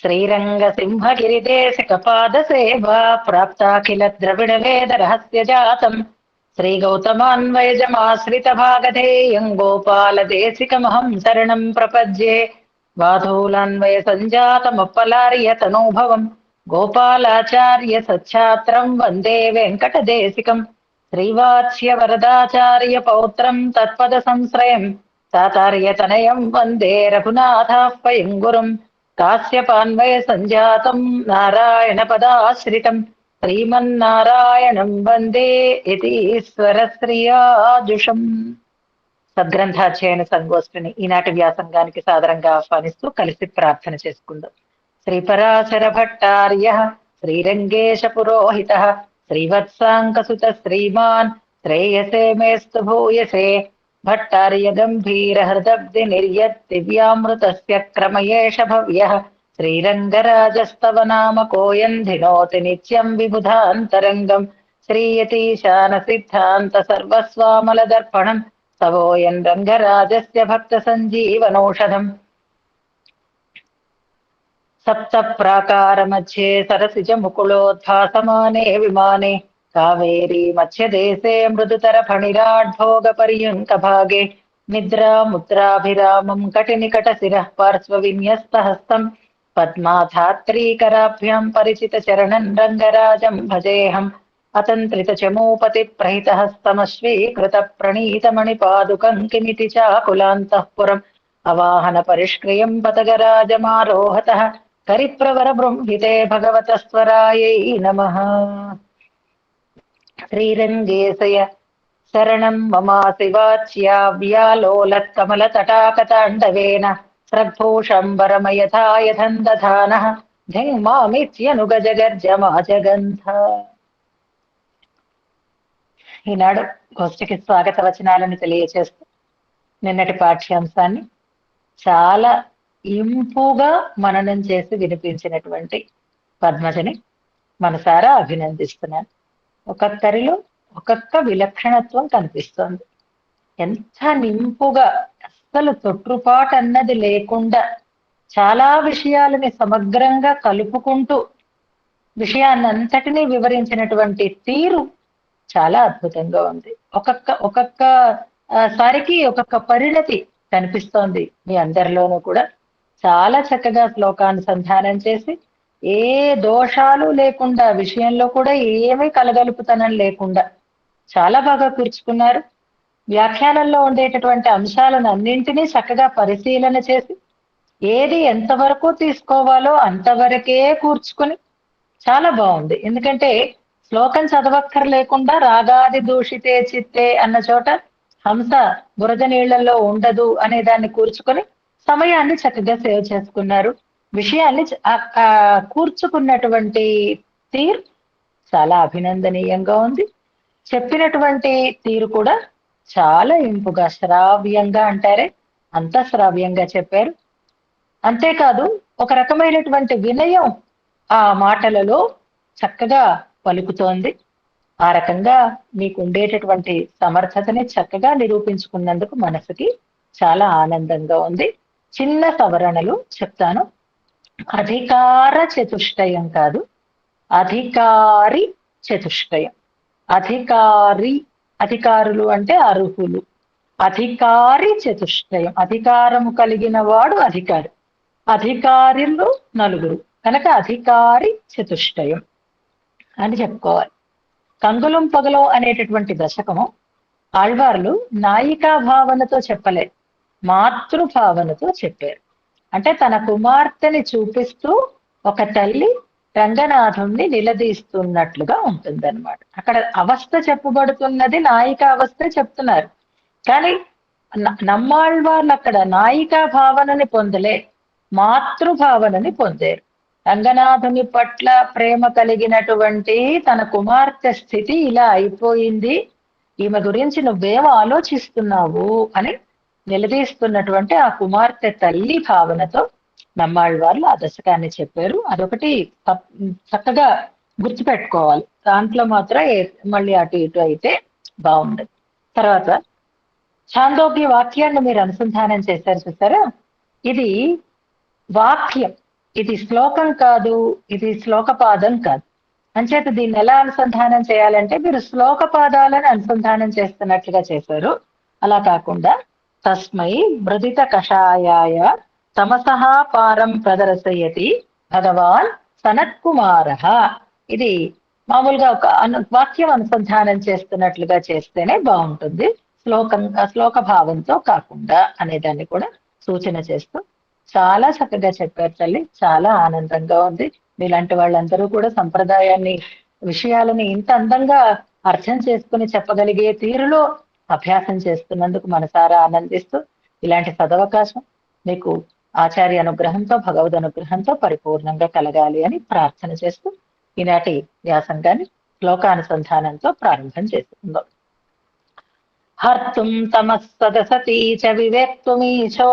श्रीरङ्गसिंहगिरिदेशिकपादसेवा प्राप्ताखिल द्रविडवेदरहस्यजातम् श्रीगौतमान्वयजमाश्रितभागधेयम् गोपालदेशिकमहं शरणम् प्रपद्ये। वाधूलान्वयसञ्जातमप्पलार्यतनूभवम् गोपालाचार्य सच्छात्रम् वन्दे वेङ्कटदेशिकम् श्रीवात्स्यवरदाचार्य पौत्रम् तत्पदसंश्रयम् तातार्यतनयम् वन्दे रघुनाथाह्वयम् गुरुम् काश्यपान्वय संजातम् नारायणपदाश्रितम् శ్రీమన్నారాయణం వందే యతీశ్వరశ్రియాజుషం. సద్గ్రంథాధ్యయన సంగోష్ఠిని ఈనాటి వ్యాసంగానికి సాదరంగా ఆహ్వానిస్తూ కలిసి ప్రార్థన చేసుకుందాం. శ్రీపరాశర భట్టార్య శ్రీరంగేశ పురోహిత శ్రీవత్సాంకసుత శ్రీమాన్ శ్రేయసే మేస్తు భూయసే భట్టార్య గంభీర హృదబ్ది నిర్యత్ దివ్యామృతస్య క్రమయేష భవ్యః శ్రీరంగరాజస్తవ నామ కోయం ధినోతి నిత్యం విబుధాంతరంగం శ్రీయతీశాన సిద్ధాంత సర్వస్వామల దర్పణం సవోయం రంగరాజస్య భక్త సంజీవనౌషధం. సప్త ప్రాకార మధ్యే సరసిజ ముకుళోద్భాసమానే విమానే కావేరీ మధ్యదేశే మృదుతర ఫణిరాఢ్భోగ పర్యంక భాగే నిద్రాముద్రాభిరామం కటినికట శిరః పార్శ్వ విన్యస్త హస్తం పద్మాధాత్రీకరాభ్యాం పరిచిత చరణం రంగరాజం భజేహం అతంత్రిత చమూపతి ప్రహిత హస్తమశ్వీకృత ప్రణీత మణిపాదుకం కిమితి చాకులాంతఃపురం అవాహన పరిష్క్రియం పతగరాజమారోహతః కరిప్రవర బృంహితే భగవతస్వరాయై నమః. శ్రీరంగేశయ శరణం మమాసి వాచ్యా వ్యాలోలత్కమలతటాకతాండవేన స్రగ్భూషంబరమయథాయథందధానః ధింమామిత్యనుగజగర్జమాజగంధ. ఈనాడు గోష్ఠికి స్వాగత వచనాలను తెలియచేస్తూ నిన్నటి పాఠ్యాంశాన్ని చాలా ఇంపుగా మననం చేసి వినిపించినటువంటి పద్మజని మనసారా అభినందిస్తున్నాను. ఒక్కొక్కరిలో ఒక్కొక్క విలక్షణత్వం కనిపిస్తోంది. ఎంత నింపుగా అస్సలు తొట్టుపాటు అన్నది లేకుండా చాలా విషయాలని సమగ్రంగా కలుపుకుంటూ విషయాన్నంతటినీ వివరించినటువంటి తీరు చాలా అద్భుతంగా ఉంది. ఒక్కొక్క సారికి ఒక్కొక్క పరిణతి కనిపిస్తోంది మీ అందరిలోనూ కూడా. చాలా చక్కగా శ్లోకానుసంధానం చేసి ఏ దోషాలు లేకుండా విషయంలో కూడా ఏమీ కలగలుపుతనం లేకుండా చాలా బాగా కూర్చుకున్నారు. వ్యాఖ్యానంలో ఉండేటటువంటి అంశాలను అన్నింటినీ చక్కగా పరిశీలన చేసి ఏది ఎంతవరకు తీసుకోవాలో అంతవరకే కూర్చుకుని చాలా బాగుంది. ఎందుకంటే శ్లోకం చదవక్కర్లేకుండా రాగాది దూషితే చిత్తే అన్న చోట హంస బురద నీళ్లలో ఉండదు అనే దాన్ని కూర్చుకొని సమయాన్ని చక్కగా సేవ్ చేసుకున్నారు. విషయాన్ని కూర్చుకున్నటువంటి తీరు చాలా అభినందనీయంగా ఉంది. చెప్పినటువంటి తీరు కూడా చాలా ఇంపుగా శ్రావ్యంగా అంటారే అంత శ్రావ్యంగా చెప్పారు. అంతేకాదు ఒక రకమైనటువంటి వినయం ఆ మాటలలో చక్కగా పలుకుతోంది. ఆ రకంగా మీకు ఉండేటటువంటి సమర్థతని చక్కగా నిరూపించుకున్నందుకు మనసుకి చాలా ఆనందంగా ఉంది. చిన్న సవరణలు చెప్తాను. అధికార చతుష్టయం కాదు, అధికారి చతుష్టయం. అధికారులు అంటే అర్హులు. అధికారి చతుష్టయం, అధికారము కలిగిన వాడు అధికారి. అధికారులు నలుగురు కనుక అధికారి చతుష్టయం అని చెప్పుకోవాలి. కంగులం పగలం అనేటటువంటి దశకము ఆళ్వార్లు నాయికా భావనతో చెప్పలేదు, మాతృభావనతో చెప్పారు. అంటే తన కుమార్తెని చూపిస్తూ ఒక తల్లి రంగనాథుణ్ణి నిలదీస్తున్నట్లుగా ఉంటుందన్నమాట. అక్కడ అవస్థ చెప్పబడుతున్నది నాయికా అవస్థ చెప్తున్నారు. కానీ నమ్మాళ్వార్లు అక్కడ నాయికా భావనని పొందలే, మాతృభావనని పొందారు. రంగనాథుని పట్ల ప్రేమ కలిగినటువంటి తన కుమార్తె స్థితి ఇలా అయిపోయింది, ఈమె గురించి నువ్వేం ఆలోచిస్తున్నావు అని నిలదీస్తున్నటువంటి ఆ కుమార్తె తల్లి భావనతో నమ్మాళ్వార్లు ఆ దశకాన్ని చెప్పారు. అదొకటి చక్కగా గుర్తుపెట్టుకోవాలి. దాంట్లో మాత్రం మళ్ళీ అటు ఇటు అయితే బాగుండదు. తర్వాత ఛాందోగ్య వాక్యాన్ని మీరు అనుసంధానం చేశారు చూసారా, ఇది వాక్యం. ఇది శ్లోకం కాదు, ఇది శ్లోక పాదం కాదు. అంచేత దీన్ని ఎలా అనుసంధానం చేయాలంటే మీరు శ్లోక పాదాలను అనుసంధానం చేస్తున్నట్లుగా చేశారు. అలా కాకుండా తస్మై మృదిత కషాయాయ తమసహ పారం ప్రదర్శయతి భగవాన్ సనత్ కుమార. ఇది మామూలుగా ఒక వాక్యం అనుసంధానం చేస్తున్నట్లుగా చేస్తేనే బాగుంటుంది, శ్లోక భావంతో కాకుండా అనేదాన్ని కూడా సూచన చేస్తూ చాలా చక్కగా చెప్పారు తల్లి. చాలా ఆనందంగా ఉంది. మీలాంటి వాళ్ళందరూ కూడా సంప్రదాయాన్ని, విషయాలని ఇంత అందంగా అర్థం చేసుకుని చెప్పగలిగే తీరులో అభ్యాసం చేస్తున్నందుకు మనసారా ఆనందిస్తూ, ఇలాంటి సదవకాశం మీకు ఆచార్య అనుగ్రహంతో, భగవద్ అనుగ్రహంతో పరిపూర్ణంగా కలగాలి అని ప్రార్థన చేస్తూ ఈనాటి వ్యాసంగాన్ని శ్లోకానుసంధానంతో ప్రారంభం చేసుకుందాం. హర్తుం తమస్సదసతీ చ వివేక్తుమీశో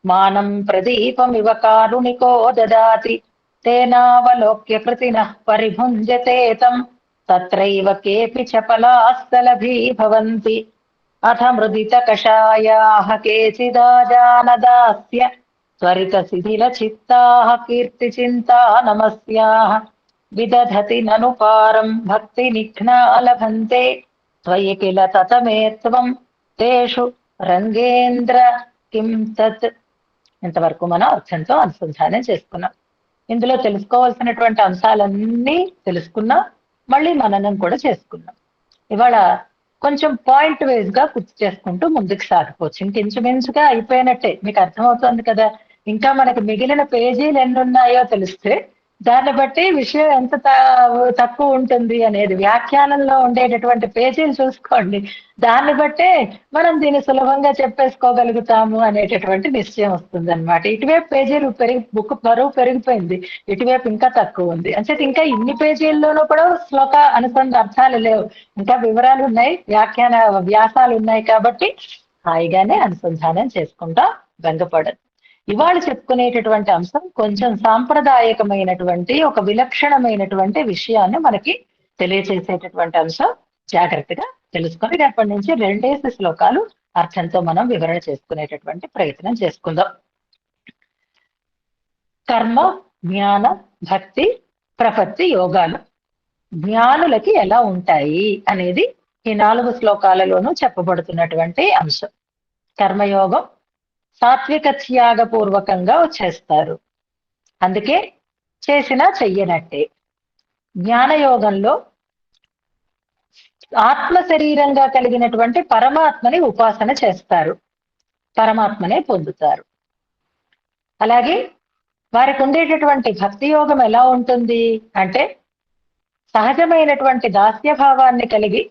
మానం ప్రదీపమివ కారుణికో దదాతి తేనావలోక్య కృతినః పరిభుంజతే తం తత్రైవ కేపి చపలాస్థలభీ భవంతి అథ మృదిత కషాయాః కేచిదాజానదాస్య త్వరిత శిథిల చిత్తాః కీర్తి చింతా నమస్యాః విదధతి నను పారం భక్తి నిఘ్నా లభంతే త్వయి కిల తతమే త్వం తేషు రంగేంద్ర కిం తత్. ఇంతవరకు మనం అర్థంతో అనుసంధానం చేసుకున్నాం. ఇందులో తెలుసుకోవాల్సినటువంటి అంశాలన్నీ తెలుసుకున్నాం, మళ్ళీ మననం కూడా చేసుకున్నాం. ఇవాళ కొంచెం పాయింట్ వైజ్ గా గుర్తు చేసుకుంటూ ముందుకు సాగిపోవచ్చు. ఇంచుమించుగా అయిపోయినట్టే, మీకు అర్థమవుతుంది కదా. ఇంకా మనకి మిగిలిన పేజీలు ఎన్ని ఉన్నాయో తెలిస్తే దాన్ని బట్టి విషయం ఎంత తక్కువ ఉంటుంది అనేది, వ్యాఖ్యానంలో ఉండేటటువంటి పేజీలు చూసుకోండి, దాన్ని బట్టే మనం దీన్ని సులభంగా చెప్పేసుకోగలుగుతాము అనేటటువంటి నిశ్చయం వస్తుంది అనమాట. ఇటువైపు పేజీలు బుక్ బరువు పెరిగిపోయింది, ఇటువైపు ఇంకా తక్కువ ఉంది. అంటే ఇంకా ఇన్ని పేజీల్లోనూ కూడా శ్లోక అనుబంధ అర్థాలు లేవు, ఇంకా వివరాలు ఉన్నాయి, వ్యాఖ్యాన వ్యాసాలు ఉన్నాయి. కాబట్టి హాయిగానే అనుసంధానం చేసుకుంటా బెంగపడదు. ఇవాళ చెప్పుకునేటటువంటి అంశం కొంచెం సాంప్రదాయకమైనటువంటి, ఒక విలక్షణమైనటువంటి విషయాన్ని మనకి తెలియచేసేటటువంటి అంశం. జాగ్రత్తగా తెలుసుకొని రేపటి నుంచి 2 శ్లోకాలు అర్థంతో మనం వివరణ చేసుకునేటటువంటి ప్రయత్నం చేసుకుందాం. కర్మ, జ్ఞాన, భక్తి, ప్రపత్తి యోగాలు జ్ఞానులకి ఎలా ఉంటాయి అనేది ఈ 4 శ్లోకాలలోనూ చెప్పబడుతున్నటువంటి అంశం. కర్మయోగం సాత్విక త్యాగపూర్వకంగా చేస్తారు, అందుకే చేసినా చెయ్యనట్టే. జ్ఞానయోగంలో ఆత్మ శరీరంగా కలిగినటువంటి పరమాత్మని ఉపాసన చేస్తారు, పరమాత్మనే పొందుతారు. అలాగే వారికి ఉండేటటువంటి భక్తి యోగం ఎలా ఉంటుంది అంటే సహజమైనటువంటి దాస్యభావాన్ని కలిగి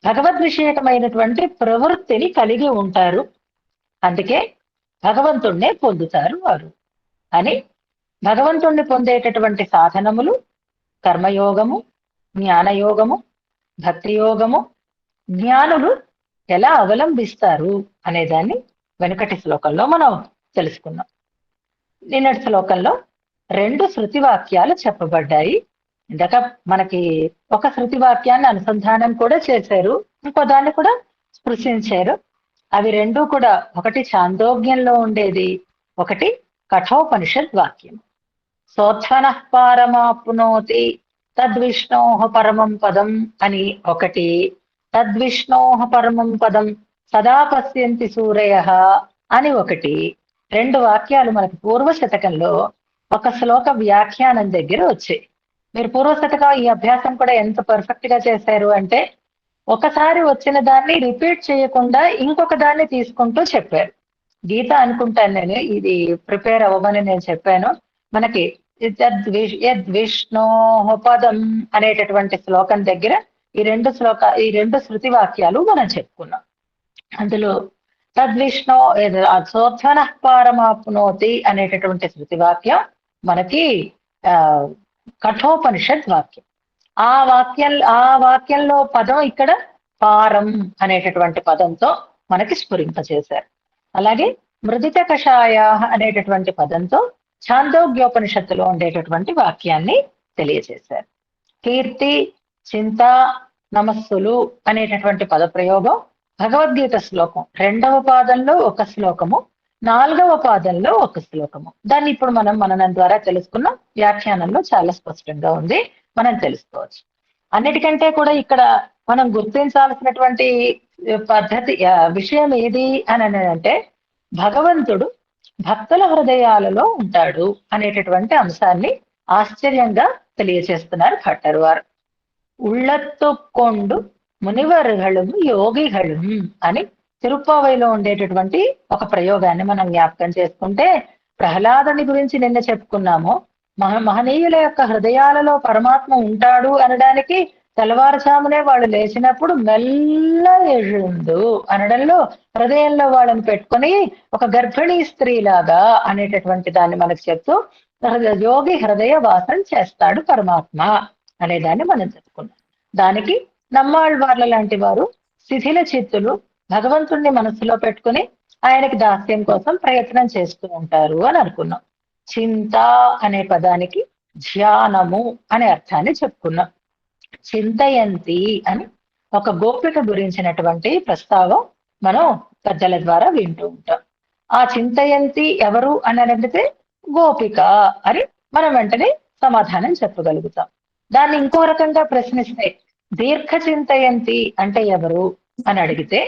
భగవద్విషయకమైనటువంటి ప్రవృత్తిని కలిగి ఉంటారు, అందుకే భగవంతుణ్ణే పొందుతారు వారు అని. భగవంతుణ్ణి పొందేటటువంటి సాధనములు కర్మయోగము, జ్ఞానయోగము, భక్తి యోగము జ్ఞానులు ఎలా అవలంబిస్తారు అనేదాన్ని వెనుకటి శ్లోకంలో మనం తెలుసుకున్నాం. నిన్నటి శ్లోకంలో 2 శృతి వాక్యాలు చెప్పబడ్డాయి. ఇందాక మనకి ఒక శృతి వాక్యాన్ని అనుసంధానం కూడా చేశారు, ఇంకో దాన్ని కూడా స్పృశించారు. అవి 2 కూడా, ఒకటి ఛాందోగ్యంలో ఉండేది, ఒకటి కఠోపనిషద్ వాక్యం. సోత్వనః పారమాప్నోతి తద్విష్ణోః పరమం పదం అని ఒకటి, తద్విష్ణోః పరమం పదం సదా పశ్యంతి సూరయః అని ఒకటి. 2 వాక్యాలు మనకి పూర్వ శతకంలో ఒక శ్లోక వ్యాఖ్యానం దగ్గర వచ్చాయి. మీరు పూర్వ శతకం ఈ అభ్యాసం కూడా ఎంత పర్ఫెక్ట్ గా చేశారు అంటే ఒకసారి వచ్చిన దాన్ని రిపీట్ చేయకుండా ఇంకొక దాన్ని తీసుకుంటూ చెప్పారు. గీత అనుకుంటాను నేను, ఇది ప్రిపేర్ అవ్వమని నేను చెప్పాను. మనకి యద్విష్ణో పదం అనేటటువంటి శ్లోకం దగ్గర ఈ 2 శృతి వాక్యాలు మనం చెప్పుకున్నాం. అందులో తద్విష్ణో సోత్వనః పారమాప్నోతి అనేటటువంటి శృతి వాక్యం మనకి కఠోపనిషద్ వాక్యం. ఆ వాక్యంలో పదం ఇక్కడ పారం అనేటటువంటి పదంతో మనకి స్ఫురింపచేశారు. అలాగే మృదిత కషాయ అనేటటువంటి పదంతో ఛాందోగ్యోపనిషత్తులో ఉండేటటువంటి వాక్యాన్ని తెలియజేశారు. కీర్తి, చింత, నమస్సులు అనేటటువంటి పదప్రయోగం భగవద్గీత శ్లోకం 2వ పాదంలో ఒక శ్లోకము, 4వ పాదంలో ఒక శ్లోకము. దాన్ని ఇప్పుడు మనం మననం ద్వారా తెలుసుకున్నాం. వ్యాఖ్యానంలో చాలా స్పష్టంగా ఉంది, మనం తెలుసుకోవచ్చు. అన్నిటికంటే కూడా ఇక్కడ మనం గుర్తించాల్సినటువంటి పద్ధతి విషయం ఏది అని అంటే, భగవంతుడు భక్తుల హృదయాలలో ఉంటాడు అనేటటువంటి అంశాన్ని ఆశ్చర్యంగా తెలియచేస్తున్నారు భట్టర్ వారు. ఉళ్ళత్తుకొండు మునివర్గళము యోగిగళం అని తిరుప్పావైలో ఉండేటటువంటి ఒక ప్రయోగాన్ని మనం జ్ఞాపకం చేసుకుంటే, ప్రహ్లాదుని గురించి నిన్న చెప్పుకున్నాము. మహనీయుల యొక్క హృదయాలలో పరమాత్మ ఉంటాడు అనడానికి తెల్లవారుజామునే వాళ్ళు లేచినప్పుడు మెల్ల ఎഴുందు అనడంలో హృదయంలో వాళ్ళని పెట్టుకొని ఒక గర్భిణీ స్త్రీలాగా అనేటటువంటి దాన్ని మనకు చెప్తూ యోగి హృదయ వాసం చేస్తాడు పరమాత్మ అనేదాన్ని మనం చెప్పుకున్నాం. దానికి నమ్మాళ్వార్ల లాంటి వారు శిథిల చిత్తులు భగవంతుణ్ణి మనసులో పెట్టుకుని ఆయనకి దాస్యం కోసం ప్రయత్నం చేస్తూ ఉంటారు అని అనుకున్నాం. చింత అనే పదానికి ధ్యానము అనే అర్థాన్ని చెప్పుకున్నాం. చింతయంతి అని ఒక గోపిక గురించినటువంటి ప్రస్తావం మనం పెద్దల ద్వారా వింటూ ఉంటాం. ఆ చింతయంతి ఎవరు అని అడిగితే గోపిక అని మనం వెంటనే సమాధానం చెప్పగలుగుతాం. దాన్ని ఇంకో రకంగా ప్రశ్నిస్తే దీర్ఘ చింతయంతి అంటే ఎవరు అని అడిగితే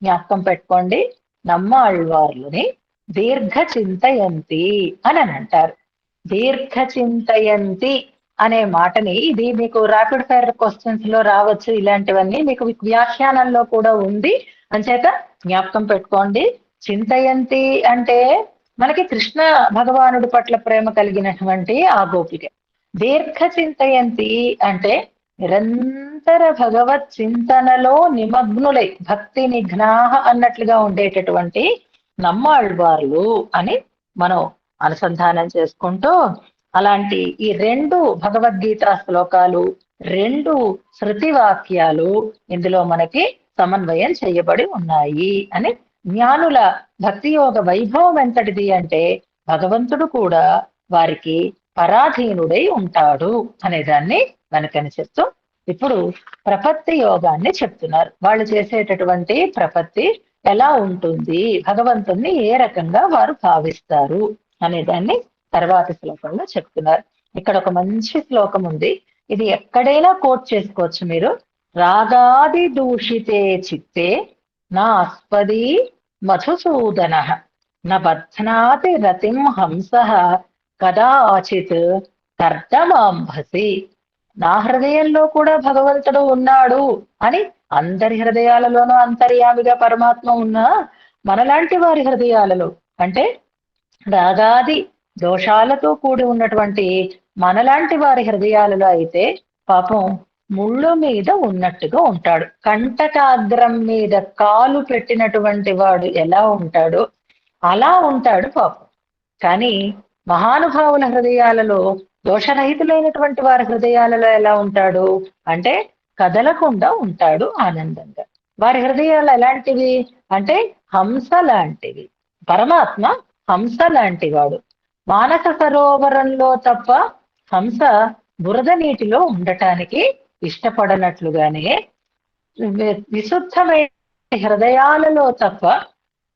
జ్ఞాపకం పెట్టుకోండి, నమ్మాళ్వార్లని దీర్ఘ చింతయంతి అని అంటారు. దీర్ఘ చింతయంతి అనే మాటని, ఇది మీకు ర్యాపిడ్ ఫైర్ క్వశ్చన్స్ లో రావచ్చు, ఇలాంటివన్నీ మీకు వ్యాఖ్యానంలో కూడా ఉంది, అంచేత జ్ఞాపకం పెట్టుకోండి. చింతయంతి అంటే మనకి కృష్ణ భగవానుడి పట్ల ప్రేమ కలిగినటువంటి ఆ గోపిక. దీర్ఘ చింతయంతి అంటే నిరంతర భగవత్ చింతనలో నిమగ్నులై భక్తి నిఘ్నాహ అన్నట్లుగా ఉండేటటువంటి నమ్మాళ్వార్లు అని మనం అనుసంధానం చేసుకుంటూ, అలాంటి ఈ 2 భగవద్గీత శ్లోకాలు, 2 శృతి వాక్యాలు ఇందులో మనకి సమన్వయం చేయబడి ఉన్నాయి అని. జ్ఞానుల భక్తి యోగ వైభవం ఎంతటిది అంటే భగవంతుడు కూడా వారికి పరాధీనుడై ఉంటాడు అనేదాన్ని మనకని చెప్తూ ఇప్పుడు ప్రపత్తి యోగాన్ని చెప్తున్నారు. వాళ్ళు చేసేటటువంటి ప్రపత్తి ఎలా ఉంటుంది, భగవంతుణ్ణి ఏ రకంగా వారు భావిస్తారు అనేదాన్ని తర్వాతి శ్లోకంలో చెప్తున్నారు. ఇక్కడ ఒక మంచి శ్లోకం ఉంది, ఇది ఎక్కడైనా కోట్ చేసుకోవచ్చు మీరు. రాగాది దూషితే చిత్తే నాస్పది మధుసూదన నబధ్నాతి రతిం హంస కదాచిత్ కర్దమాంభసి. నా హృదయంలో కూడా భగవంతుడు ఉన్నాడు అని, అందరి హృదయాలలోనూ అంతర్యామిగా పరమాత్మ ఉన్నా మనలాంటి వారి హృదయాలలో అంటే రాగాది దోషాలతో కూడి ఉన్నటువంటి మనలాంటి వారి హృదయాలలో అయితే పాపం ముళ్ళు మీద ఉన్నట్టుగా ఉంటాడు. కంటకాగ్రం మీద కాలు పెట్టినటువంటి వాడు ఎలా ఉంటాడో అలా ఉంటాడు పాపం. కానీ మహానుభావుల హృదయాలలో, దోషరహితులైనటువంటి వారి హృదయాలలో ఎలా ఉంటాడు అంటే కదలకుండా ఉంటాడు ఆనందంగా. వారి హృదయాలు ఎలాంటివి అంటే హంస లాంటివి. పరమాత్మ హంస లాంటి వాడు. మానస సరోవరంలో తప్ప హంస బురద నీటిలో ఉండటానికి ఇష్టపడనట్లుగానే విశుద్ధమైన హృదయాలలో తప్ప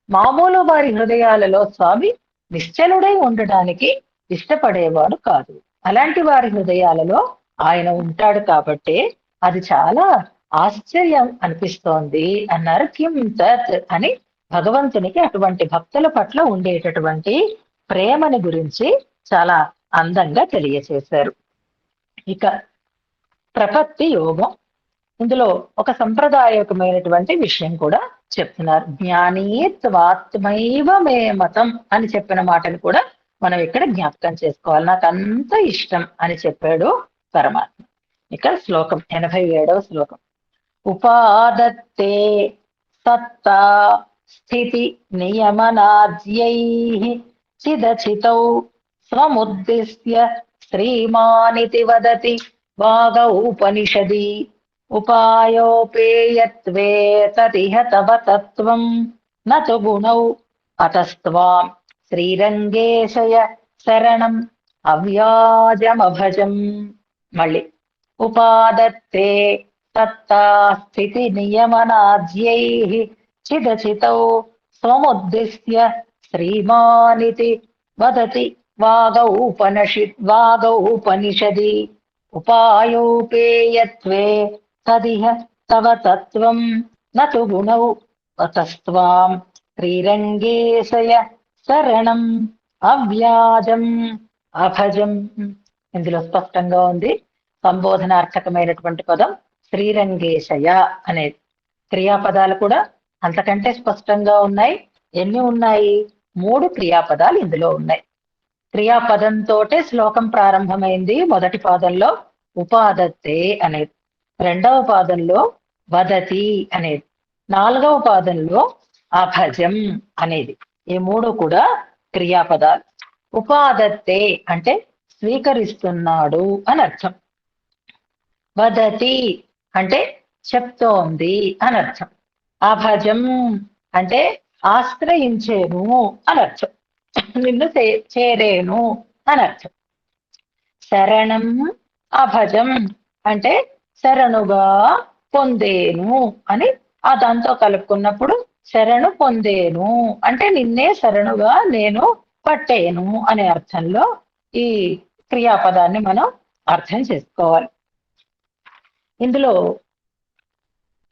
మామూలు వారి హృదయాలలో స్వామి నిశ్చలుడై ఉండడానికి ఇష్టపడేవాడు కాదు. అలాంటి వారి హృదయాలలో ఆయన ఉంటాడు కాబట్టి అది చాలా ఆశ్చర్యం అనిపిస్తోంది అన్నారు. కిం తత్ అని భగవంతునికి అటువంటి భక్తుల పట్ల ఉండేటటువంటి ప్రేమని గురించి చాలా అందంగా తెలియచేశారు. ఇక ప్రపత్తి యోగం, ఇందులో ఒక సంప్రదాయకమైనటువంటి విషయం కూడా చెప్తున్నారు. జ్ఞానీత్వాత్మైవ మే మతం అని చెప్పిన మాటను కూడా మనం ఇక్కడ జ్ఞాపకం చేసుకోవాలి. నాకు అంత ఇష్టం అని చెప్పాడు పరమాత్మ. ఇక్కడ శ్లోకం 87వ శ్లోకం. ఉపాదత్తే సత్తా స్థితి నియమనాద్యై చిదచితౌ స్వముద్దిశ్య శ్రీమానితి వదతి వాగౌపనిషది ఉపాయోపేయత్వే తతిహ తవ తత్వం నతు గుణౌ అతస్త్వాం శ్రీరంగేశయ శరణం అవ్యాజమభజం. మళ్ళీ ఉపాదత్తే సత్తా స్థితి నియమనాద్యై చిదచితౌ స్వముద్దిశ్య శ్రీమానితి వదతి వాగౌపనిషది ఉపాయోపేయత్వే తదిహ తవ తత్వం నతు గుణౌ వతస్త్వాం శ్రీరంగేశయ శరణం అవ్యాజం అభజం. ఇందులో స్పష్టంగా ఉంది సంబోధనార్థకమైనటువంటి పదం శ్రీరంగేశయ అనేది. క్రియాపదాలు కూడా అంతకంటే స్పష్టంగా ఉన్నాయి. ఎన్ని ఉన్నాయి? 3 క్రియాపదాలు ఇందులో ఉన్నాయి. క్రియాపదంతోటే శ్లోకం ప్రారంభమైంది. మొదటి పాదంలో ఉపాదత్తే అనేది, రెండవ పాదంలో వదతి అనేది, 4వ పాదంలో అభజం అనేది. ఈ 3 కూడా క్రియాపదాలు. ఉపాదత్తే అంటే స్వీకరిస్తున్నాడు అని అర్థం. వదతి అంటే చెప్తోంది అని అర్థం. అభజం అంటే ఆశ్రయించేను అని అర్థం, నిన్ను చేరేను అని అర్థం. శరణం అభజం అంటే శరణుగా పొందేను అని, ఆ దాంతో కలుపుకున్నప్పుడు శరణు పొందేను అంటే నిన్నే శరణుగా నేను పట్టేను అనే అర్థంలో ఈ క్రియాపదాన్ని మనం అర్థం చేసుకోవాలి. ఇందులో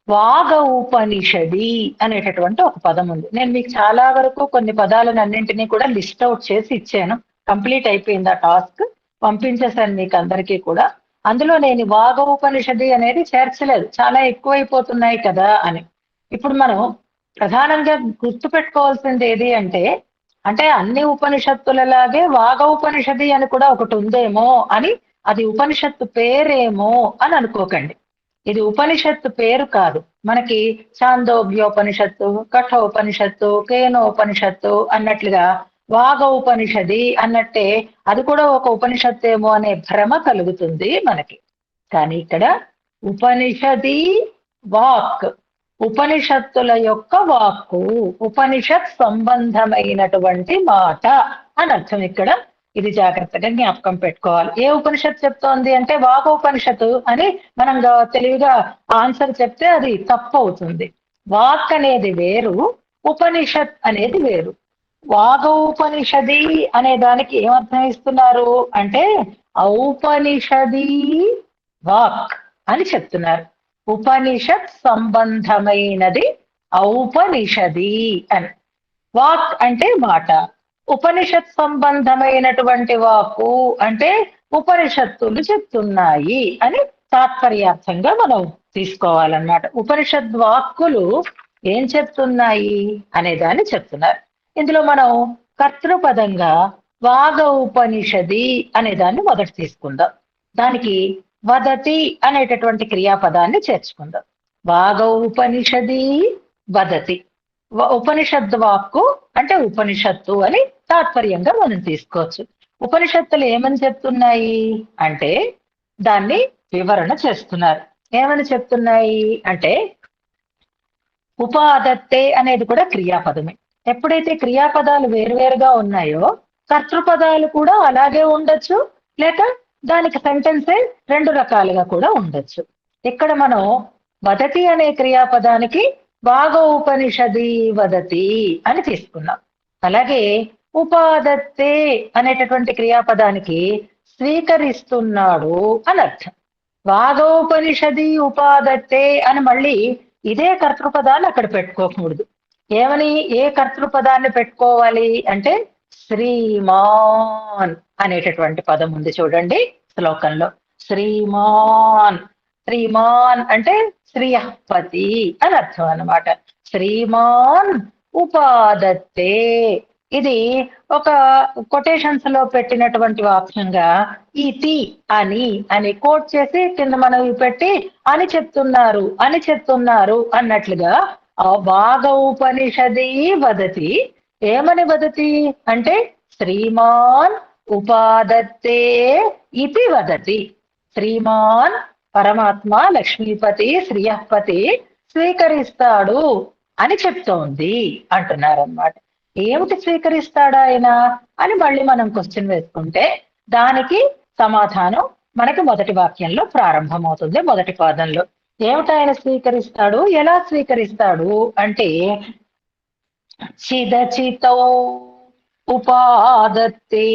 వాగౌపనిషది అనేటటువంటి ఒక పదం ఉంది. నేను మీకు చాలా వరకు కొన్ని పదాలను అన్నింటినీ కూడా లిస్ట్ అవుట్ చేసి ఇచ్చాను. కంప్లీట్ అయిపోయింది ఆ టాస్క్, పంపించేశాను మీకు అందరికీ కూడా. అందులో నేను వాగౌపనిషది అనేది చేర్చలేదు, చాలా ఎక్కువైపోతున్నాయి కదా అని. ఇప్పుడు మనం ప్రధానంగా గుర్తు పెట్టుకోవాల్సింది ఏది అంటే అన్ని ఉపనిషత్తులలాగే వాగౌపనిషది అని కూడా ఒకటి ఉందేమో అని, అది ఉపనిషత్తు పేరేమో అని అనుకోకండి. ఇది ఉపనిషత్తు పేరు కాదు. మనకి చాందోగ్యోపనిషత్తు, కఠోపనిషత్తు, కేనోపనిషత్తు అన్నట్లుగా వాగౌపనిషది అన్నట్టే అది కూడా ఒక ఉపనిషత్తేమో అనే భ్రమ కలుగుతుంది మనకి. కానీ ఇక్కడ ఉపనిషది వాక్, ఉపనిషత్తుల యొక్క వాక్కు, ఉపనిషత్ సంబంధమైనటువంటి మాట అని అర్థం ఇక్కడ. ఇది జాగ్రత్తగా జ్ఞాపకం పెట్టుకోవాలి. ఏ ఉపనిషత్తు చెప్తోంది అంటే వాగోపనిషత్తు అని మనం తెలివిగా ఆన్సర్ చెప్తే అది తప్పు అవుతుంది. వాక్ అనేది వేరు, ఉపనిషత్ అనేది వేరు. వాగౌపనిషది అనే దానికి ఏమర్థం ఇస్తున్నారు అంటే ఔపనిషది వాక్ అని చెప్తున్నారు. ఉపనిషత్ సంబంధమైనది ఔపనిషది అని. వాక్ అంటే మాట, ఉపనిషత్ సంబంధమైనటువంటి వాక్కు అంటే ఉపనిషత్తులు చెప్తున్నాయి అని తాత్పర్యార్థంగా మనం తీసుకోవాలన్నమాట. ఉపనిషద్ వాక్కులు ఏం చెప్తున్నాయి అనే దాన్ని చెప్తున్నారు. ఇందులో మనం కర్తృపదంగా వాగౌపనిషది అనే దాన్ని మొదట తీసుకుందాం. దానికి వదతి అనేటటువంటి క్రియాపదాన్ని చేర్చుకుందాం. వాగౌపనిషది వదతి, ఉపనిషద్ వాక్కు అంటే ఉపనిషత్తు అని తాత్పర్యంగా మనం తీసుకోవచ్చు. ఉపనిషత్తులు ఏమని చెప్తున్నాయి అంటే దాన్ని వివరణ చేస్తున్నారు. ఏమని చెప్తున్నాయి అంటే ఉపాదత్తే అనేది కూడా క్రియాపదమే. ఎప్పుడైతే క్రియాపదాలు వేరువేరుగా ఉన్నాయో కర్తృపదాలు కూడా అలాగే ఉండొచ్చు, లేక దానికి సెంటెన్సే 2 రకాలుగా కూడా ఉండొచ్చు. ఇక్కడ మనం వదతి అనే క్రియాపదానికి వాగౌపనిషది వదతి అని తీసుకున్నాం. అలాగే ఉపాదత్తే అనేటటువంటి క్రియాపదానికి స్వీకరిస్తున్నాడు అని అర్థం. వాగౌపనిషది ఉపాదత్తే అని మళ్ళీ ఇదే కర్తృపదాన్ని అక్కడ పెట్టుకోకూడదు. ఏమని, ఏ కర్తృపదాన్ని పెట్టుకోవాలి అంటే శ్రీమాన్ అనేటటువంటి పదం ఉంది చూడండి శ్లోకంలో. శ్రీమాన్, శ్రీమాన్ అంటే శ్రీయపతి అని అర్థం అన్నమాట. శ్రీమాన్ ఉపాదత్తే, ఇది ఒక కొటేషన్స్ లో పెట్టినటువంటి వాక్యంగా ఇతి అని కోట్ చేసి కింద మనం పెట్టి అని చెప్తున్నారు అన్నట్లుగా వాగౌపనిషది వదతి. ఏమని వదతి అంటే శ్రీమాన్ ఉపాదత్తే ఇతి వదతి. శ్రీమాన్ పరమాత్మ లక్ష్మీపతి శ్రీయపతి స్వీకరిస్తాడు అని చెప్తోంది అంటున్నారన్నమాట. ఏమిటి స్వీకరిస్తాడా ఆయన అని మళ్ళీ మనం క్వశ్చన్ వేసుకుంటే దానికి సమాధానం మనకి మొదటి వాక్యంలో ప్రారంభమవుతుంది. మొదటి పాదంలో ఏమిటి ఆయన స్వీకరిస్తాడు, ఎలా స్వీకరిస్తాడు అంటే చిదచితౌ ఉపాదత్తే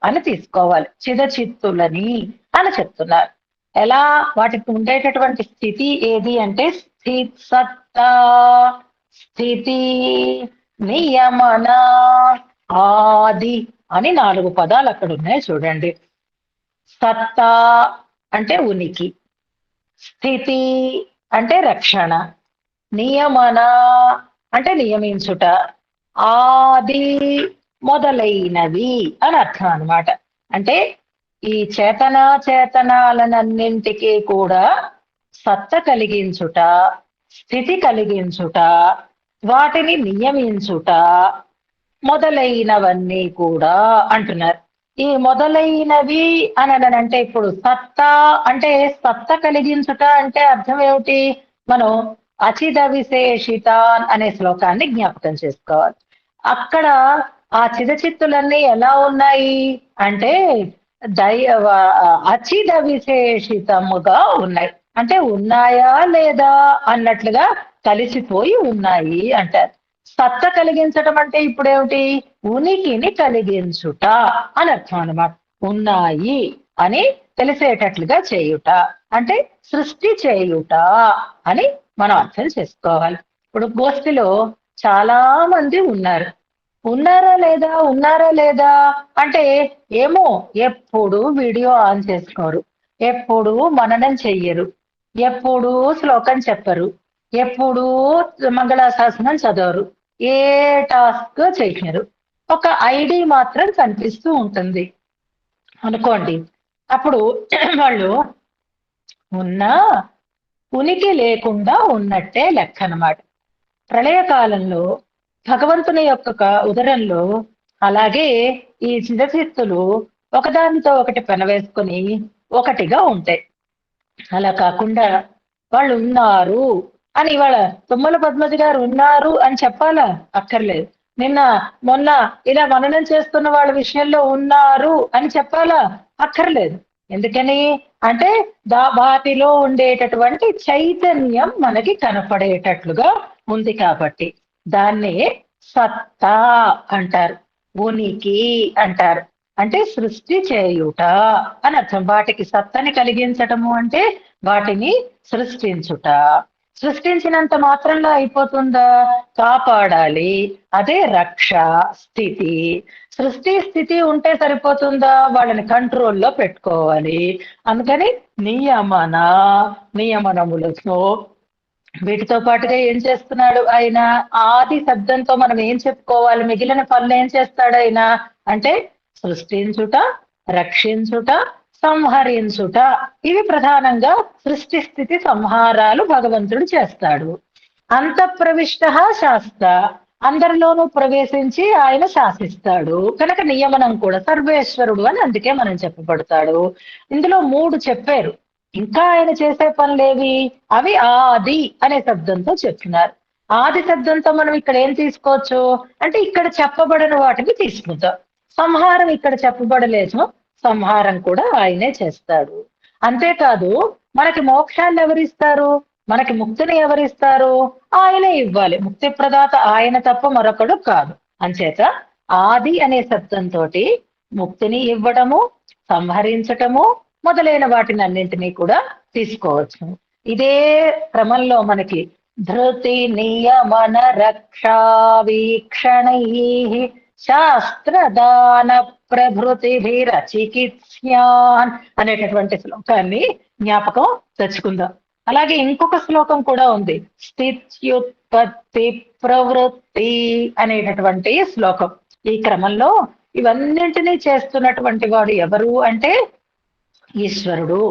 అని తీసుకోవాలి. చిదచిత్తులని అని చెప్తున్నారు. ఎలా వాటికి ఉండేటటువంటి స్థితి ఏది అంటే సత్తా, స్థితి, నియమన, ఆది అని 4 పదాలు అక్కడ ఉన్నాయి చూడండి. సత్తా అంటే ఉనికి, స్థితి అంటే రక్షణ, నియమన అంటే నియమించుట, ఆది మొదలైనవి అని అర్థం అన్నమాట. అంటే ఈ చేతనాలన్నింటికీ కూడా సత్త కలిగించుట, స్థితి కలిగించుట, వాటిని నియమించుట మొదలైనవన్నీ కూడా అంటున్నారు. ఈ మొదలైనవి అంటే ఇప్పుడు సత్తా అంటే సత్త కలిగించుట అంటే అర్థం ఏమిటి? మనం అచిద విశేషిత అనే శ్లోకాన్ని జ్ఞాపకం చేసుకోవాలి. అక్కడ ఆ చిదచిత్తులన్నీ ఎలా ఉన్నాయి అంటే అచిద విశేషితముగా ఉన్నాయి. అంటే ఉన్నాయా లేదా అన్నట్లుగా కలిసిపోయి ఉన్నాయి అంటారు. సత్త కలిగించటం అంటే ఇప్పుడేమిటి? ఉనికిని కలిగించుట అని అర్థం అన్నమాట. ఉన్నాయి అని తెలిసేటట్లుగా చేయుట అంటే సృష్టి చేయుట అని మనం అర్థం చేసుకోవాలి. ఇప్పుడు గోష్ఠిలో చాలా మంది ఉన్నారు. ఉన్నారా లేదా అంటే ఏమో, ఎప్పుడు వీడియో ఆన్ చేసుకోరు, ఎప్పుడు మననం చెయ్యరు, ఎప్పుడు శ్లోకం చెప్పరు, ఎప్పుడు మంగళాశాసనం చదవరు, ఏ టాస్క్ చేయరు. ఒక ఐడి మాత్రం కనిపిస్తూ ఉంటుంది అనుకోండి. అప్పుడు వాళ్ళు ఉన్నా ఉనికి లేకుండా ఉన్నట్టే లెక్క అన్నమాట. ప్రళయకాలంలో భగవంతుని యొక్క ఉదరంలో అలాగే ఈ చిదచిత్తులు ఒకదానితో ఒకటి పెనవేసుకొని ఒకటిగా ఉంటాయి. అలా కాకుండా వాళ్ళు ఉన్నారు అని ఇవాళ తుమ్మల పద్మజ గారు ఉన్నారు అని చెప్పాలా? అక్కర్లేదు. నిన్న మొన్న ఇలా మననం చేస్తున్న వాళ్ళ విషయంలో ఉన్నారు అని చెప్పాలా? అక్కర్లేదు. ఎందుకని అంటే వాటిలో ఉండేటటువంటి చైతన్యం మనకి కనపడేటట్లుగా ఉంది కాబట్టి దాన్ని సత్తా అంటారు, ఉనికి అంటారు. అంటే సృష్టి చేయుట అని అర్థం. వాటికి సత్తని కలిగించటము అంటే వాటిని సృష్టించుట. సృష్టించినంత మాత్రంలో అయిపోతుందా? కాపాడాలి. అదే రక్ష, స్థితి. సృష్టి స్థితి ఉంటే సరిపోతుందా? వాళ్ళని కంట్రోల్లో పెట్టుకోవాలి. అందుకని నియమనములతో వీటితో పాటుగా ఏం చేస్తున్నాడు ఆయన? ఆది శబ్దంతో మనం ఏం చెప్పుకోవాలి? మిగిలిన పనులు ఏం చేస్తాడు ఆయన అంటే సృష్టించుట, రక్షించుట, సంహరించుట. ఇవి ప్రధానంగా సృష్టి స్థితి సంహారాలు భగవంతుడు చేస్తాడు. అంతఃప్రవిష్ట శాస్త్ర, అందరిలోనూ ప్రవేశించి ఆయన శాసిస్తాడు కనుక నియమనం కూడా సర్వేశ్వరుడు అని అందుకే మనం చెప్పబడతాడు. ఇందులో 3 చెప్పారు. ఇంకా ఆయన చేసే పనులేవి? అవి ఆది అనే శబ్దంతో చెప్తున్నారు. ఆది శబ్దంతో మనం ఇక్కడ ఏం తీసుకోవచ్చు అంటే ఇక్కడ చెప్పబడిన వాటిని తీసుకుంటాం. సంహారం ఇక్కడ చెప్పబడలేదు, సంహారం కూడా ఆయనే చేస్తాడు. అంతేకాదు మనకి మోక్షాన్ని ఎవరిస్తారు? మనకి ముక్తిని ఎవరిస్తారు? ఆయనే ఇవ్వాలి. ముక్తి ప్రదాత ఆయన తప్ప మరొకడు కాదు. అంచేత ఆది అనే శబ్దంతో ముక్తిని ఇవ్వడము, సంహరించటము మొదలైన వాటిని అన్నింటినీ కూడా తీసుకోవచ్చు. ఇదే క్రమంలో మనకి ధృతి, నియమన, రక్షా, వీక్షణై, శాస్త్రదాన ప్రభృతిభిర చికిత్స్యాన్ అనేటటువంటి శ్లోకాన్ని జ్ఞాపకం తెచ్చుకుందాం. అలాగే ఇంకొక శ్లోకం కూడా ఉంది, స్థిత్యుత్పత్తి ప్రవృత్తి అనేటటువంటి శ్లోకం. ఈ క్రమంలో ఇవన్నింటినీ చేస్తున్నటువంటి వాడు ఎవరు అంటే ఈశ్వరుడు.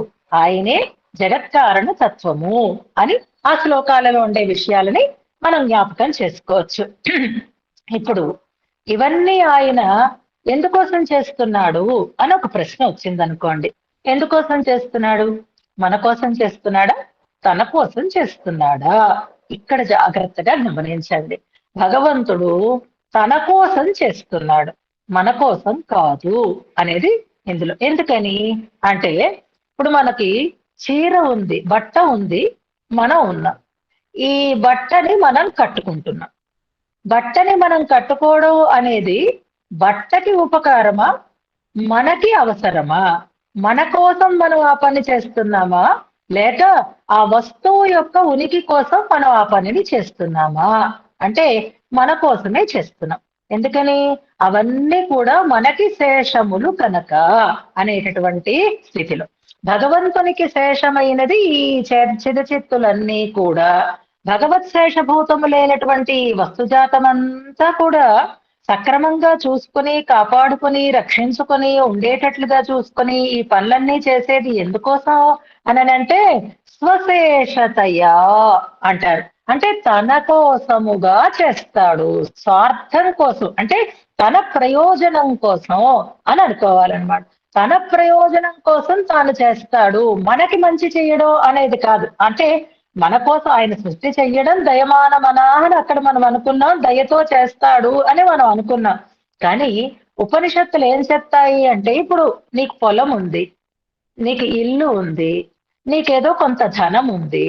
ఆయనే జగత్కారణ తత్వము అని ఆ శ్లోకాలలో ఉండే విషయాలని మనం జ్ఞాపకం చేసుకోవచ్చు. ఇప్పుడు ఇవన్నీ ఆయన ఎందుకోసం చేస్తున్నాడు అని ఒక ప్రశ్న వచ్చిందనుకోండి. ఎందుకోసం చేస్తున్నాడు? మన కోసం చేస్తున్నాడా? తన కోసం చేస్తున్నాడా? ఇక్కడ జాగ్రత్తగా గమనించండి. భగవంతుడు తన కోసం చేస్తున్నాడు, మన కోసం కాదు అనేది ఇందులో. ఎందుకని అంటే ఇప్పుడు మనకి చీర ఉంది, బట్ట ఉంది, మనం ఉన్నాం. ఈ బట్టని మనం కట్టుకుంటున్నాం. బట్టని మనం కట్టుకోవడం అనేది బట్టకి ఉపకారమా, మనకి అవసరమా, మన కోసం మనం ఆ పని చేస్తున్నామా, లేక ఆ వస్తువు యొక్క ఉనికి కోసం మనం ఆ పనిని చేస్తున్నామా అంటే మన కోసమే చేస్తున్నాం. ఎందుకని అవన్నీ కూడా మనకి శేషములు కనుక అనేటటువంటి స్థితిలో భగవంతునికి శేషమైనది ఈ చిదచిత్తులన్నీ కూడా భగవత్ శేషభూతములైనటువంటి వస్తుజాతమంతా కూడా సక్రమంగా చూసుకుని కాపాడుకుని రక్షించుకొని ఉండేటట్లుగా చూసుకొని ఈ పనులన్నీ చేసేది ఎందుకోసం అనంటే స్వశేషతయా అంటారు. అంటే తన కోసముగా చేస్తాడు, స్వార్థం కోసం అంటే తన ప్రయోజనం కోసం అని అనుకోవాలన్నమాట. తన ప్రయోజనం కోసం తాను చేస్తాడు, మనకి మంచి చేయడం అనేది కాదు. అంటే మన కోసం ఆయన సృష్టి చెయ్యడం దయమానమనా అని అక్కడ మనం అనుకున్నాం, దయతో చేస్తాడు అని మనం అనుకున్నాం. కానీ ఉపనిషత్తులు ఏం చెప్తాయి అంటే ఇప్పుడు నీకు పొలం ఉంది, నీకు ఇల్లు ఉంది, నీకేదో కొంత ధనం ఉంది,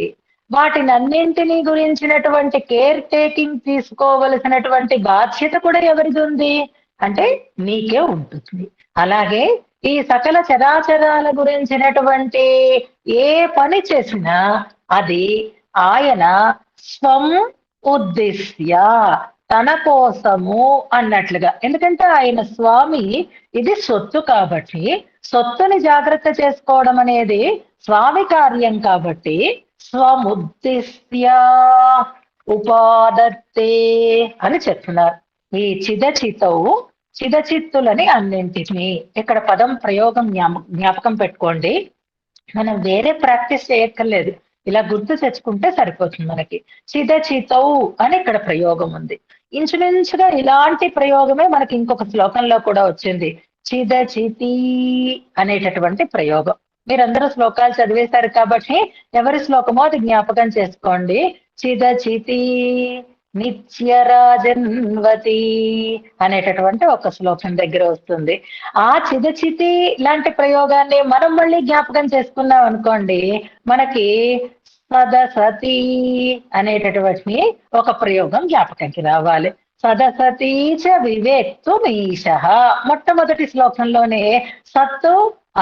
వాటినన్నింటినీ గురించినటువంటి కేర్ టేకింగ్ తీసుకోవలసినటువంటి బాధ్యత కూడా ఎవరిది ఉంది అంటే నీకే ఉంటుంది. అలాగే ఈ సకల చరాచరాల గురించినటువంటి ఏ పని చేసినా అది ఆయన స్వం ఉద్దేశ్య తన కోసము అన్నట్లుగా. ఎందుకంటే ఆయన స్వామి ఇది సొత్తు కాబట్టి సొత్తుని జాగ్రత్త చేసుకోవడం అనేది స్వామి కార్యం కాబట్టి స్వముద్దిశ్య ఉపాదత్తే అని చెప్తున్నారు. ఈ చిదచితవు చిదచిత్తులని అన్నింటినీ ఇక్కడ పదం ప్రయోగం జ్ఞాపకం పెట్టుకోండి. మనం వేరే ప్రాక్టీస్ చేయక్కర్లేదు, ఇలా గుర్తు తెచ్చుకుంటే సరిపోతుంది మనకి. చిదచితవు అని ఇక్కడ ప్రయోగం ఉంది. ఇంచుమించుగా ఇలాంటి ప్రయోగమే మనకి ఇంకొక శ్లోకంలో కూడా వచ్చింది, చిదచితి అనేటటువంటి ప్రయోగం. మీరందరూ శ్లోకాలు చదివేశారు కాబట్టి ఎవరి శ్లోకమో అది జ్ఞాపకం చేసుకోండి. చిదచితి నిత్యరాజన్వతి అనేటటువంటి ఒక శ్లోకం దగ్గర వస్తుంది. ఆ చిదచితి లాంటి ప్రయోగాన్ని మనం మళ్ళీ జ్ఞాపకం చేసుకున్నాం అనుకోండి, మనకి సదసతి అనేటటువంటి ఒక ప్రయోగం జ్ఞాపకంకి రావాలి. సదసతీ చ వివేక్తు మీశ మొట్టమొదటి శ్లోకంలోనే సత్తు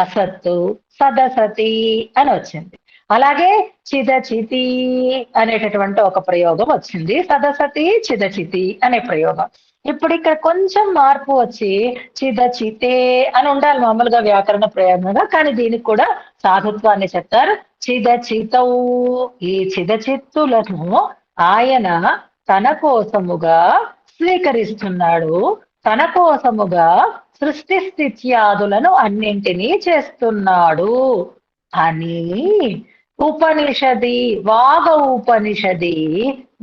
అసత్తు సదసతి అని వచ్చింది. అలాగే చిదచితి అనేటటువంటి ఒక ప్రయోగం వచ్చింది, సదసతి చిదచితి అనే ప్రయోగం. ఇప్పుడు ఇక్కడ కొంచెం మార్పు వచ్చి చిదచితే అని ఉండాలి మామూలుగా వ్యాకరణ ప్రయోగంగా, కానీ దీనికి కూడా సాధుత్వాన్ని చెప్తారు. చిదచితౌ ఈ చిదచిత్తులను ఆయన తన కోసముగా స్వీకరిస్తున్నాడు, తన కోసముగా సృష్టి స్థిత్యాదులను అన్నింటినీ చేస్తున్నాడు అని ఉపనిషది వాగ ఉపనిషది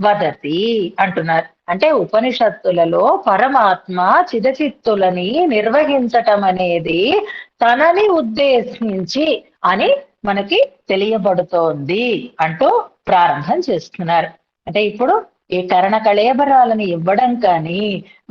వదతి అంటున్నారు. అంటే ఉపనిషత్తులలో పరమాత్మ చిదచిత్తులని నిర్వహించటం అనేది తనని ఉద్దేశించి అని మనకి తెలియబడుతోంది అంటూ ప్రారంభం చేస్తున్నారు. అంటే ఇప్పుడు ఈ కరణ కళేబరాలను ఇవ్వడం కానీ,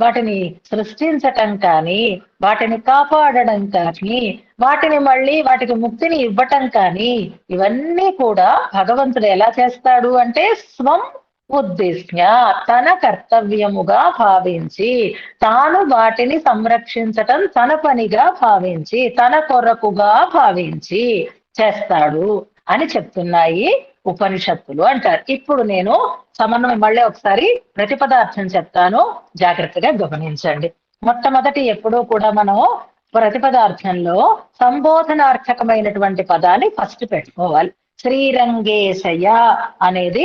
వాటిని సృష్టించటం కానీ, వాటిని కాపాడడం కానీ, వాటిని మళ్ళీ వాటికి ముక్తిని ఇవ్వటం కానీ, ఇవన్నీ కూడా భగవంతుడు ఎలా చేస్తాడు అంటే స్వం ఉద్దేశ్య తన కర్తవ్యముగా భావించి, తాను వాటిని సంరక్షించటం తన పనిగా భావించి, తన కొరకుగా భావించి చేస్తాడు అని చెప్తున్నాయి ఉపనిషత్తులు అంటారు. ఇప్పుడు నేను సమన్వయం మళ్ళీ ఒకసారి ప్రతిపదార్థం చెప్తాను, జాగ్రత్తగా గమనించండి. మొట్టమొదటి ఎప్పుడూ కూడా మనం ప్రతిపదార్థంలో సంబోధనార్థకమైనటువంటి పదాన్ని ఫస్ట్ పెట్టుకోవాలి. శ్రీరంగేశయ అనేది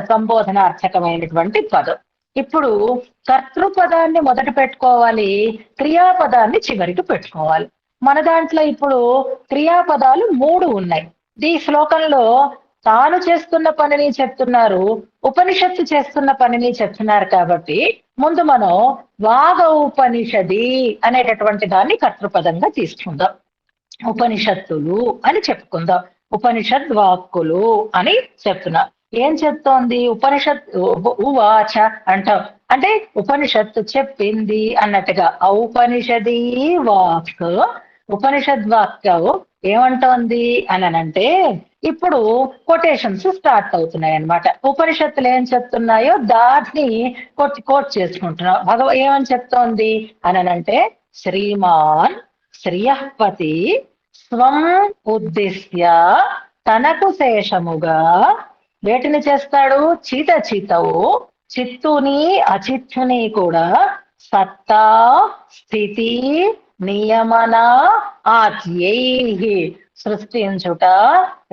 సంబోధనార్థకమైనటువంటి పదం. ఇప్పుడు కర్తృపదాన్ని మొదట పెట్టుకోవాలి, క్రియాపదాన్ని చివరికి పెట్టుకోవాలి. మన దాంట్లో ఇప్పుడు క్రియాపదాలు 3 ఉన్నాయి. ఈ శ్లోకంలో తాను చేస్తున్న పనిని చెప్తున్నారు, ఉపనిషత్తు చేస్తున్న పనిని చెప్తున్నారు కాబట్టి ముందు మనం వాగ ఉపనిషది అనేటటువంటి దాన్ని కర్తృపదంగా తీసుకుందాం. ఉపనిషత్తులు అని చెప్పుకుందాం, ఉపనిషద్ వాక్కులు అని చెప్తున్నా. ఏం చెప్తోంది ఉపనిషత్? ఉవాచ అంటాం అంటే ఉపనిషత్తు చెప్పింది అన్నట్టుగా. ఔపనిషదీ వాక్ ఉపనిషద్ వాక్యం ఏమంటోంది అనంటే ఇప్పుడు కొటేషన్స్ స్టార్ట్ అవుతున్నాయి అన్నమాట. ఉపనిషత్తులు ఏం చెప్తున్నాయో దాన్ని కోట్ చేసుకుంటున్నాం. ఏమని చెప్తోంది అనంటే, శ్రీమాన్ శ్రియఃపతి స్వం ఉద్దిశ్య తనకు శేషముగా వేటిని చేస్తాడు? చితచితవు చిత్తుని అచిత్తుని కూడా సత్తా స్థితి నియమన ఆద్యై సృష్టించుట,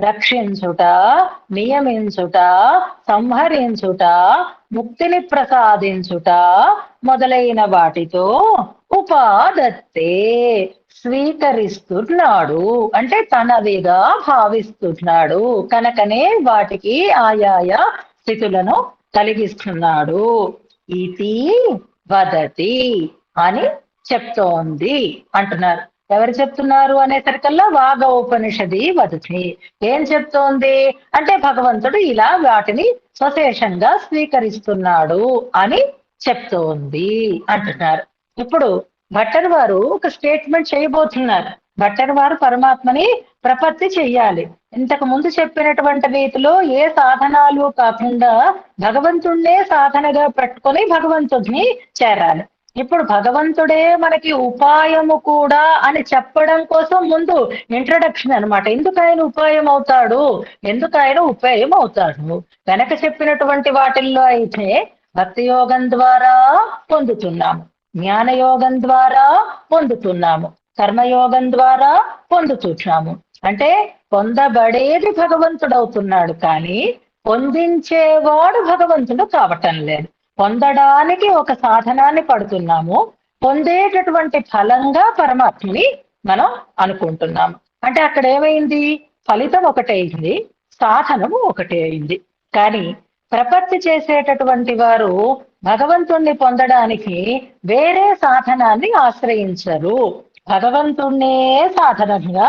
రక్షించుట, నియమించుట, సంహరించుట, ముక్తిని ప్రసాదించుట మొదలైన వాటితో ఉపాదత్తే స్వీకరిస్తున్నాడు, అంటే తనవిగా భావిస్తున్నాడు కనుకనే వాటికి ఆయాయ స్థితులను కలిగిస్తున్నాడు. ఇది వదతి అని చెప్తోంది అంటున్నారు. ఎవరు చెప్తున్నారు అనేసరికల్లా వాగోపనిషది వదతి. ఏం చెప్తోంది అంటే, భగవంతుడు ఇలా వాటిని స్వశేషంగా స్వీకరిస్తున్నాడు అని చెప్తోంది అంటున్నారు. ఇప్పుడు భట్టర్ వారు ఒక స్టేట్మెంట్ చేయబోతున్నారు. భట్టర్ వారు పరమాత్మని ప్రపత్తి చెయ్యాలి. ఇంతకు ముందు చెప్పినటువంటి రీతిలో ఏ సాధనాలు కాకుండా భగవంతుణ్ణే సాధనగా పెట్టుకొని భగవంతుడిని చేరాలి. ఇప్పుడు భగవంతుడే మనకి ఉపాయము కూడా అని చెప్పడం కోసం ముందు ఇంట్రడక్షన్ అన్నమాట. ఎందుకు ఆయన ఉపాయం అవుతాడు, ఎందుకు ఆయన ఉపాయం అవుతాడు? వెనక చెప్పినటువంటి వాటిల్లో అయితే భక్తి యోగం ద్వారా పొందుతున్నాము, జ్ఞానయోగం ద్వారా పొందుతున్నాము, కర్మయోగం ద్వారా పొందుతున్నాము. అంటే పొందబడేది భగవంతుడు అవుతున్నాడు, కానీ పొందించేవాడు భగవంతుడు కావటం లేదు. పొందడానికి ఒక సాధనాన్ని పడుతున్నాము, పొందేటటువంటి ఫలంగా పరమాత్మని మనం అనుకుంటున్నాము. అంటే అక్కడ ఏమైంది? ఫలితం ఒకటే అయింది, సాధనము ఒకటే అయింది. కానీ ప్రపత్తి చేసేటటువంటి వారు భగవంతుణ్ణి పొందడానికి వేరే సాధనాన్ని ఆశ్రయించరు, భగవంతుణ్ణే సాధనంగా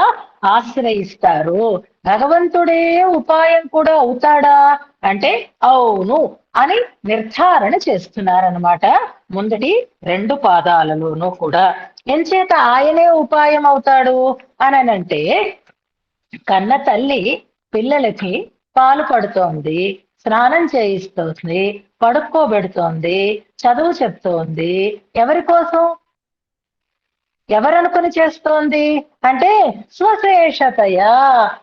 ఆశ్రయిస్తారు. భగవంతుడే ఉపాయం కూడా అవుతాడా అంటే అవును అని నిర్ధారణ చేస్తున్నారనమాట ముందటి 2 పాదాలలోనూ కూడా. ఎంచేత ఆయనే ఉపాయం అవుతాడు అనంటే, కన్న తల్లి పిల్లలకి పాలు పడుతోంది, స్నానం చేయిస్తోంది, పడుకోబెడుతోంది, చదువు చెప్తోంది. ఎవరి కోసం? ఎవరనుకుని చేస్తోంది అంటే స్వశేషతయా,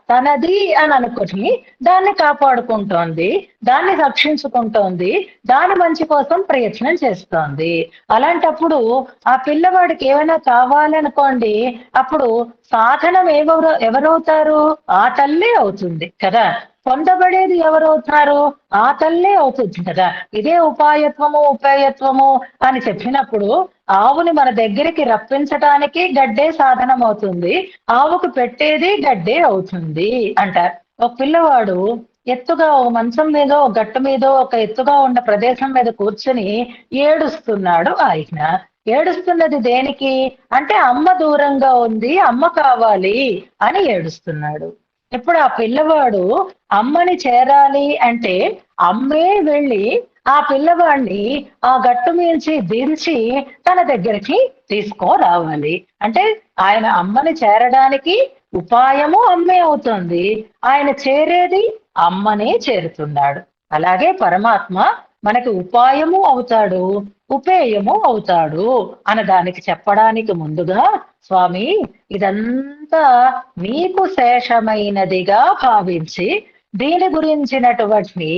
తనది అని అనుకుని దాన్ని కాపాడుకుంటోంది, దాన్ని రక్షించుకుంటోంది, దాని మంచి కోసం ప్రయత్నం చేస్తోంది. అలాంటప్పుడు ఆ పిల్లవాడికి ఏమైనా కావాలనుకోండి, అప్పుడు సాధనం ఎవరవుతారు? ఆ తల్లే అవుతుంది కదా. పొందబడేది ఎవరవుతారు? ఆ తల్లే అవుతుంది కదా. ఇదే ఉపాయత్వము ఉపేయత్వము అని చెప్పినప్పుడు ఆవుని మన దగ్గరికి రప్పించటానికి గడ్డే సాధనం అవుతుంది, ఆవుకు పెట్టేది గడ్డే అవుతుంది అంటారు. ఒక పిల్లవాడు ఎత్తుగా ఒక మంచం మీద, ఒక గట్టు మీద, ఒక ఎత్తుగా ఉన్న ప్రదేశం మీద కూర్చుని ఏడుస్తున్నాడు. ఆయన ఏడుస్తున్నది దేనికి అంటే, అమ్మ దూరంగా ఉంది, అమ్మ కావాలి అని ఏడుస్తున్నాడు. ఇప్పుడు ఆ పిల్లవాడు అమ్మని చేరాలి అంటే అమ్మే వెళ్ళి ఆ పిల్లవాడిని ఆ గట్టు మించి దించి తన దగ్గరికి తీసుకురావాలి. అంటే ఆయన అమ్మని చేరడానికి ఉపాయము అమ్మే అవుతుంది, ఆయన చేరేది అమ్మనే చేరుతున్నాడు. అలాగే పరమాత్మ మనకి ఉపాయము అవుతాడు, ఉపేయము అవుతాడు అన్నదానికి చెప్పడానికి ముందుగా, స్వామి ఇదంతా నీకు శేషమైనదిగా భావించి దీని గురించినటువంటి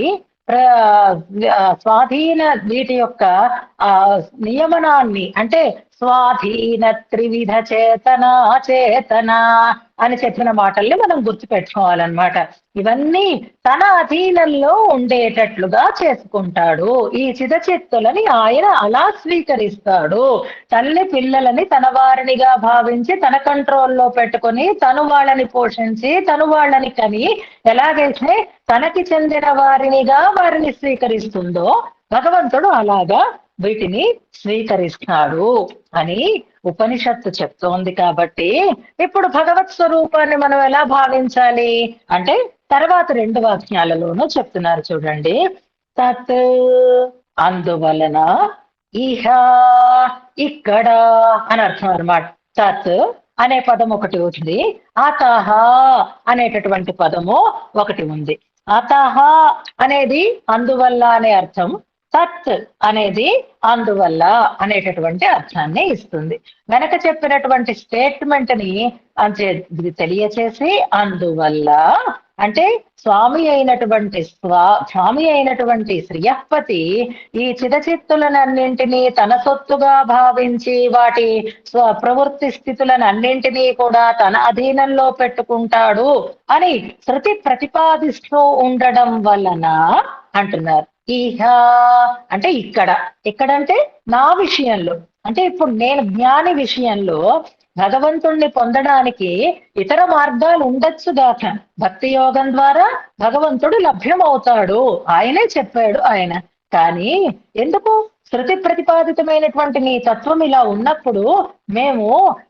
స్వాధీన వీటి యొక్క నియమనాన్ని, అంటే స్వాధీన త్రివిధ చేతన చేతన అని చెప్పిన మాటల్ని మనం గుర్తుపెట్టుకోవాలన్నమాట. ఇవన్నీ తన అధీనంలో ఉండేటట్లుగా చేసుకుంటాడు. ఈ చిదచిత్తులని ఆయన అలా స్వీకరిస్తాడు. తల్లి పిల్లలని తన వారినిగా భావించి తన కంట్రోల్లో పెట్టుకొని తను వాళ్ళని పోషించి తను వాళ్ళని కని ఎలాగైతే తనకి చెందిన వారినిగా వారిని స్వీకరిస్తుందో భగవంతుడు అలాగా వీటిని స్వీకరిస్తాడు అని ఉపనిషత్తు చెప్తోంది. కాబట్టి ఇప్పుడు భగవత్ స్వరూపాన్ని మనం ఎలా భావించాలి అంటే తర్వాత 2 వాక్యాలలోనూ చెప్తున్నారు చూడండి. తత్ అందువలన, ఇహ ఇక్కడ అని అర్థం అన్నమాట. తత్ అనే పదం ఒకటి ఉంది, అతహ అనేటటువంటి పదము ఒకటి ఉంది. అతహ అనేది అందువల్ల అనే అర్థం, తత్ అనేది అందువల్ల అనేటటువంటి అర్థాన్ని ఇస్తుంది. వెనక చెప్పినటువంటి స్టేట్మెంట్ ని తెలియచేసి అందువల్ల అంటే స్వామి అయినటువంటి శ్రీయపతి ఈ చిదచిత్తులనన్నింటినీ తన సొత్తుగా భావించి వాటి ప్రవృత్తి స్థితులనన్నింటినీ కూడా తన అధీనంలో పెట్టుకుంటాడు అని శృతి ప్రతిపాదిస్తూ ఉండడం వలన అంటున్నారు. ఇహ అంటే ఇక్కడంటే నా విషయంలో, అంటే ఇప్పుడు నేను జ్ఞాని విషయంలో భగవంతుణ్ణి పొందడానికి ఇతర మార్గాలు ఉండొచ్చుగాక, భక్తి యోగం ద్వారా భగవంతుడు లభ్యమవుతాడు, ఆయనే చెప్పాడు ఆయన. కానీ ఎందుకు శృతి ప్రతిపాదితమైనటువంటి నీ తత్వం ఇలా ఉన్నప్పుడు మేము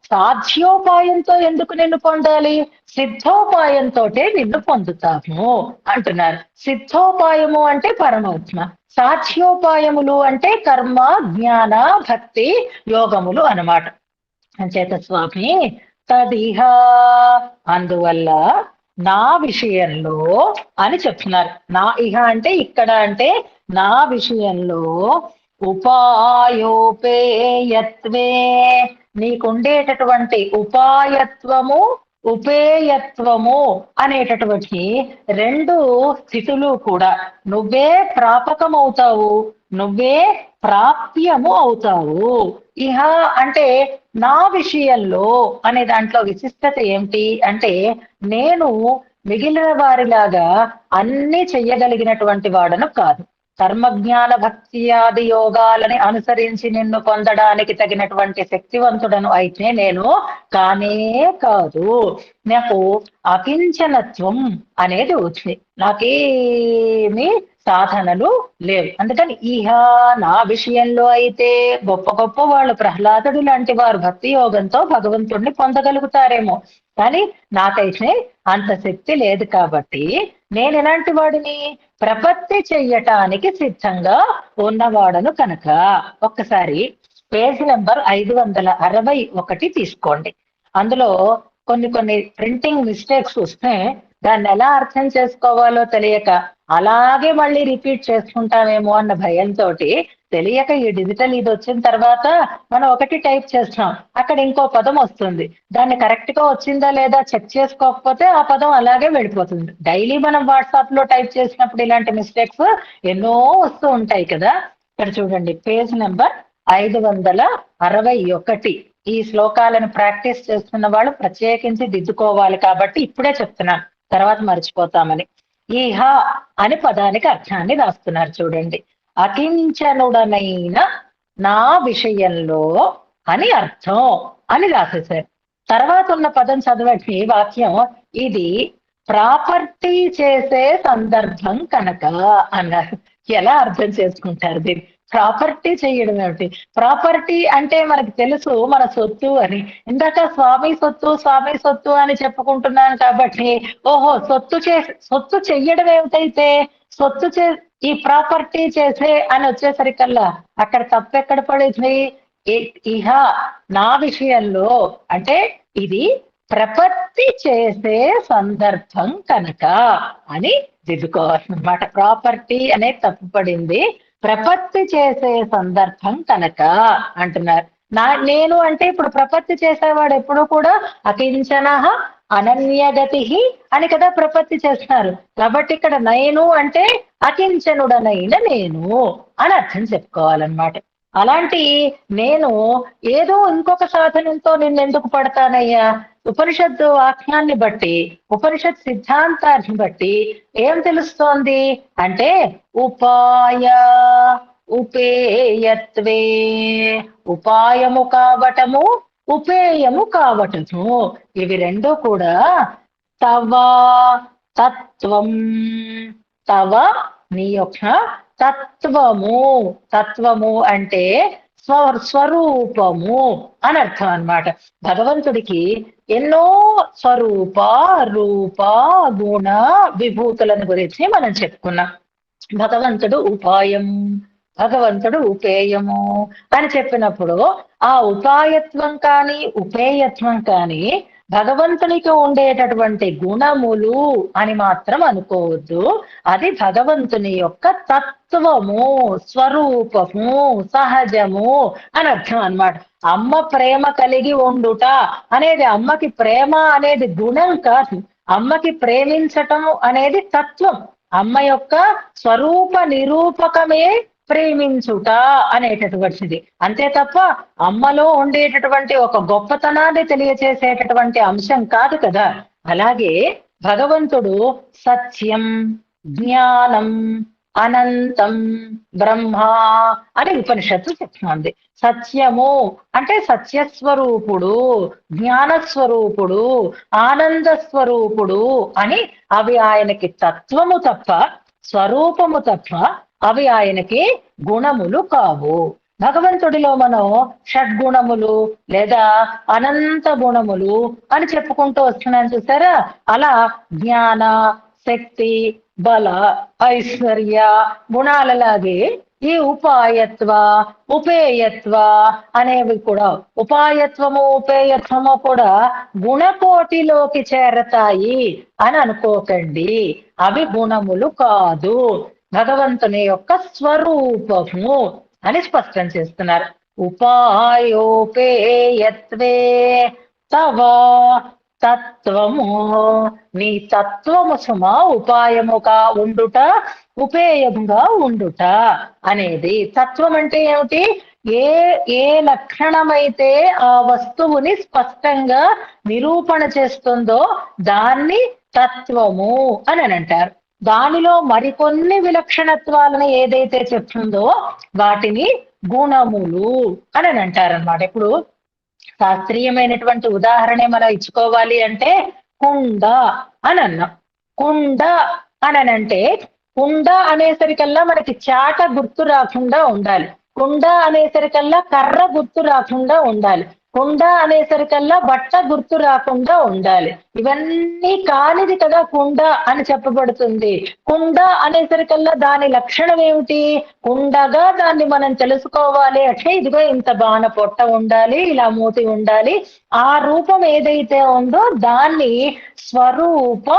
సాధ్యోపాయంతో ఎందుకు నిన్ను పొందాలి, సిద్ధోపాయంతో నిన్ను పొందుతాము అంటున్నారు. సిద్ధోపాయము అంటే పరమాత్మ, సాధ్యోపాయములు అంటే కర్మ, జ్ఞాన, భక్తి, యోగములు అన్నమాట. అంచేత స్వామి తదిహ అందువల్ల నా విషయంలో అని చెప్తున్నారు. నా ఇహ అంటే ఇక్కడ, అంటే నా విషయంలో ఉపాయోపేయత్వే నీకుండేటటువంటి ఉపాయత్వము, ఉపేయత్వము అనేటటువంటి రెండు స్థితులు కూడా నువ్వే ప్రాపకమవుతావు, నువ్వే ప్రాప్యము అవుతావు. ఇహ అంటే నా విషయంలో అనే దాంట్లో విశిష్టత ఏమిటి అంటే, నేను మిగిలిన వారిలాగా అన్ని చెయ్యగలిగినటువంటి వాడను కాదు. కర్మజ్ఞాన భక్తియాది యోగాలని అనుసరించి నిన్ను పొందడానికి తగినటువంటి శక్తివంతుడను అయితే నేను కానే కాదు. నాకు అకించనత్వం అనేది వచ్చింది, నాకేమీ సాధనలు లేవు. అందుకని ఇహ నా విషయంలో అయితే గొప్ప గొప్ప వాళ్ళు, ప్రహ్లాదుడు లాంటి వారు భక్తి యోగంతో భగవంతుణ్ణి పొందగలుగుతారేమో, కానీ నాకైతే అంత శక్తి లేదు. కాబట్టి నేను ఎలాంటి వాడిని, ప్రపత్తి చెయ్యటానికి సిద్ధంగా ఉన్నవాడను కనుక. ఒక్కసారి పేజ్ నెంబర్ 561 తీసుకోండి. అందులో కొన్ని ప్రింటింగ్ మిస్టేక్స్ వస్తే దాన్ని ఎలా అర్థం చేసుకోవాలో తెలియక అలాగే మళ్ళీ రిపీట్ చేసుకుంటామేమో అన్న భయంతో, తెలియక ఈ డిజిటల్ ఇది వచ్చిన తర్వాత మనం ఒకటి టైప్ చేస్తాం, అక్కడ ఇంకో పదం వస్తుంది, దాన్ని కరెక్ట్ గా వచ్చిందా లేదా చెక్ చేసుకోకపోతే ఆ పదం అలాగే వెళ్ళిపోతుంది. డైలీ మనం వాట్సాప్ లో టైప్ చేసినప్పుడు ఇలాంటి మిస్టేక్స్ ఎన్నో వస్తూ ఉంటాయి కదా. ఇక్కడ చూడండి, పేజ్ నెంబర్ 561. ఈ శ్లోకాలను ప్రాక్టీస్ చేస్తున్న వాళ్ళు ప్రత్యేకించి దిద్దుకోవాలి కాబట్టి ఇప్పుడే చెప్తున్నాను, తర్వాత మర్చిపోతామని. ఈహ అని పదానికి అర్థాన్ని రాస్తున్నారు చూడండి. అకించనుడనైన నా విషయంలో అని అర్థం అని రాసేశారు. తర్వాత ఉన్న పదం చదవండి, వాక్యం ఇది ప్రాపర్టీ చేసే సందర్భం కనుక అన్నారు. ఎలా అర్థం చేసుకుంటారు దీన్ని? ప్రాపర్టీ చేయడం ఏమిటి? ప్రాపర్టీ అంటే మనకు తెలుసు మన సొత్తు అని, ఇందాక స్వామి సొత్తు అని చెప్పుకుంటున్నాను కాబట్టి, ఓహో సొత్తు చెయ్యడం ఏమిటైతే ఈ ప్రాపర్టీ చేసే అని వచ్చేసరికల్లా అక్కడ తప్పెక్కడ పడింది? ఇహ నా విషయంలో అంటే ఇది ప్రపత్తి చేసే సందర్భం కనుక అని దిద్దుకోవాలన్నమాట. ప్రాపర్టీ అనేది తప్పు పడింది, ప్రపత్తి చేసే సందర్భం కనుక అంటున్నారు. నేను అంటే ఇప్పుడు ప్రపత్తి చేసేవాడు ఎప్పుడు కూడా అకించన అనన్యగతి అని కదా ప్రపత్తి చేస్తున్నారు. కాబట్టి ఇక్కడ నేను అంటే అకించనుడనైన నేను అని అర్థం చెప్పుకోవాలన్నమాట. అలాంటి నేను ఏదో ఇంకొక సాధనంతో నిన్నెందుకు పడతానయ్యా? ఉపనిషత్తు వాక్యాన్ని బట్టి, ఉపనిషత్ సిద్ధాంతాన్ని బట్టి ఏం తెలుస్తోంది అంటే ఉపాయ ఉపేయత్వే, ఉపాయము కావటము, ఉపేయము కావటము, ఇవి రెండు కూడా తవ తత్వం, తవ నీ యొక్క తత్వము అంటే స్వరూపము అని అర్థం అన్నమాట. భగవంతుడికి ఎన్నో స్వరూప, రూప, గుణ, విభూతులను గురించి మనం చెప్పుకున్నాం. భగవంతుడు ఉపాయం భగవంతుడు ఉపేయము అని చెప్పినప్పుడు ఆ ఉపాయత్వం కానీ ఉపేయత్వం కానీ భగవంతునికి ఉండేటటువంటి గుణములు అని మాత్రం అనుకోవద్దు. అది భగవంతుని యొక్క తత్వము, స్వరూపము, సహజము అని అర్థం అన్నమాట. అమ్మ ప్రేమ కలిగి ఉండుట అనేది, అమ్మకి ప్రేమ అనేది గుణం కాదు, అమ్మకి ప్రేమించటం అనేది తత్వం. అమ్మ యొక్క స్వరూప నిరూపకమే ప్రేమించుట అనేటటువంటిది. అంతే తప్ప అమ్మలో ఉండేటటువంటి ఒక గొప్పతనాన్ని తెలియచేసేటటువంటి అంశం కాదు కదా. అలాగే భగవంతుడు సత్యం, జ్ఞానం, అనంతం, బ్రహ్మ అని ఉపనిషత్తు చెప్తుంది. సత్యము అంటే సత్యస్వరూపుడు, జ్ఞానస్వరూపుడు, ఆనంద స్వరూపుడు అని అవి ఆయనకి తత్వము తప్ప, స్వరూపము తప్ప అవి ఆయనకి గుణములు కావు. భగవంతుడిలో మనం షడ్గుణములు లేదా అనంత గుణములు అని చెప్పుకుంటూ వస్తున్నాం చూసారా. అలా జ్ఞాన, శక్తి, బల, ఐశ్వర్య గుణాలలాగే ఈ ఉపాయత్వ, ఉపేయత్వ అనేవి కూడా, ఉపాయత్వము ఉపేయత్వము కూడా గుణకోటిలోకి చేరతాయి అని అనుకోకండి. అవి గుణములు కాదు, భగవంతుని యొక్క స్వరూపము అని స్పష్టం చేస్తున్నారు. ఉపాయోపేయత్వే తవ తత్వము, నీ తత్వము సుమా ఉపాయముగా ఉండుట, ఉపేయముగా ఉండుట అనేది. తత్వం అంటే ఏమిటి? ఏ ఏ లక్షణమైతే ఆ వస్తువుని స్పష్టంగా నిరూపణ చేస్తుందో దాన్ని తత్వము అని అంటారు. దానిలో మరికొన్ని విలక్షణత్వాలను ఏదైతే చెప్తుందో వాటిని గుణములు అని అంటారనమాట. ఇప్పుడు శాస్త్రీయమైనటువంటి ఉదాహరణ మనం ఇచ్చుకోవాలి అంటే కుండ అని అన్నాం. కుండ అని అంటే, కుండ అనేసరికల్లా మనకి చాట గుర్తు రాకుండా ఉండాలి, కుండ అనేసరికల్లా కర్ర గుర్తు రాకుండా ఉండాలి, కుండ అనేసరికల్లా బట్ట గుర్తు రాకుండా ఉండాలి. ఇవన్నీ కానిది కదా కుండ అని చెప్పబడుతుంది. కుండ అనేసరికల్లా దాని లక్షణం ఏమిటి? కుండగా దాన్ని మనం తెలుసుకోవాలి అంటే ఇదిగో ఇంత బాణ పొట్ట ఉండాలి, ఇలా మూతి ఉండాలి. ఆ రూపం ఏదైతే ఉందో దాన్ని స్వరూప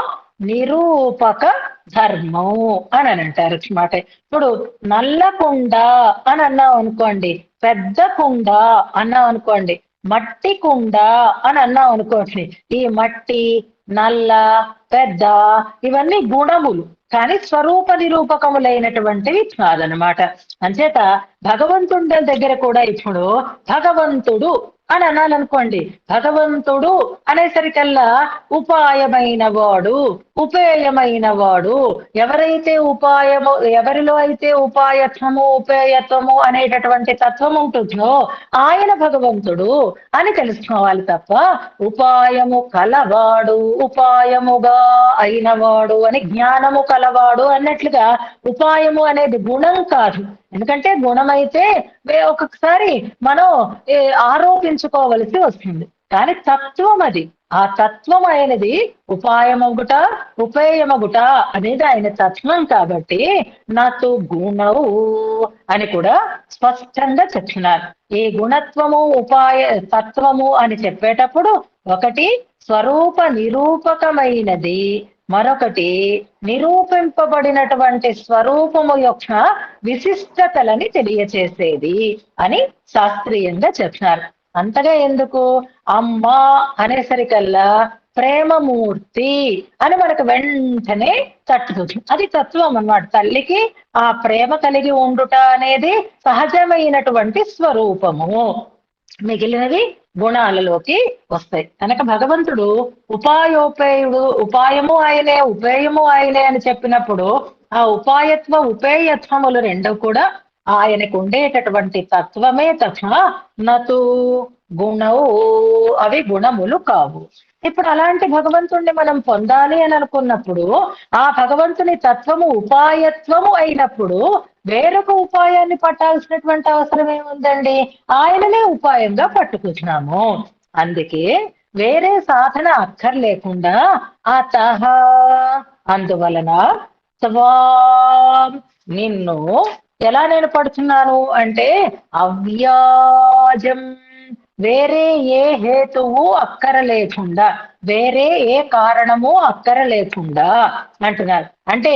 నిరూపక ధర్మం అని అంటారు అన్నమాట. ఇప్పుడు నల్ల కుండ అని అన్నాం అనుకోండి, పెద్ద కుండ అన్నాం అనుకోండి, మట్టి కుండ అని అన్నాం అనుకోండి. ఈ మట్టి, నల్ల, పెద్ద ఇవన్నీ గుణములు కానీ స్వరూప నిరూపకములైనటువంటివి కాదనమాట. అంచేత భగవంతుడి దగ్గర కూడా ఇప్పుడు భగవంతుడు అని అనాలనుకోండి, భగవంతుడు అనేసరికల్లా ఉపాయమైన వాడు, ఉపేయమైన వాడు. ఎవరైతే ఉపాయము, ఎవరిలో అయితే ఉపాయత్వము, ఉపేయత్వము అనేటటువంటి తత్వం ఉంటుందో ఆయన భగవంతుడు అని తెలుసుకోవాలి తప్ప ఉపాయము కలవాడు, ఉపాయముగా అయినవాడు అని, జ్ఞానము కలవాడు అన్నట్లుగా ఉపాయము అనేది గుణం కాదు. ఎందుకంటే గుణమైతే ఒక్కొక్కసారి మనం ఆరోపించుకోవలసి వస్తుంది. కానీ తత్వం అది, ఆ తత్వం ఆయనది ఉపాయమగుట, ఉపేయమగుట అనేది ఆయన తత్వం. కాబట్టి నాతో గుణవు అని కూడా స్పష్టంగా చెప్తున్నారు. ఈ గుణత్వము, ఉపాయ తత్వము అని చెప్పేటప్పుడు ఒకటి స్వరూప నిరూపకమైనది, మరొకటి నిరూపింపబడినటువంటి స్వరూపము యొక్క విశిష్టతలని తెలియచేసేది అని శాస్త్రీయంగా చెప్తున్నారు. అంతగా ఎందుకు? అమ్మ అనేసరికల్లా ప్రేమమూర్తి అని మనకు వెంటనే తట్టుతుంది. అది తత్వం అన్నమాట. తల్లికి ఆ ప్రేమ కలిగి ఉండుట అనేది సహజమైనటువంటి స్వరూపము. మిగిలినవి గుణాలలోకి వస్తాయి. కనుక భగవంతుడు ఉపాయోపేయుడు, ఉపాయము ఆయనే, ఉపేయము ఆయనే అని చెప్పినప్పుడు ఆ ఉపాయత్వ ఉపేయత్వములు రెండు కూడా ఆయనకు ఉండేటటువంటి తత్వమే తప్ప నతు గుణవు, అవి గుణములు కావు. ఇప్పుడు అలాంటి భగవంతుణ్ణి మనం పొందాలి అని అనుకున్నప్పుడు ఆ భగవంతుని తత్వము ఉపాయత్వము అయినప్పుడు వేరొక ఉపాయాన్ని పట్టాల్సినటువంటి అవసరం ఏముందండి? ఆయననే ఉపాయంగా పట్టుకుంటున్నాము. అందుకే వేరే సాధన అక్కర్లేకుండా అందువలన త్వాం, నిన్ను ఎలా నేను పడుతున్నాను అంటే అవ్యాజం, వేరే ఏ హేతువు అక్కర లేకుండా, వేరే ఏ కారణము అక్కర లేకుండా అంటున్నారు. అంటే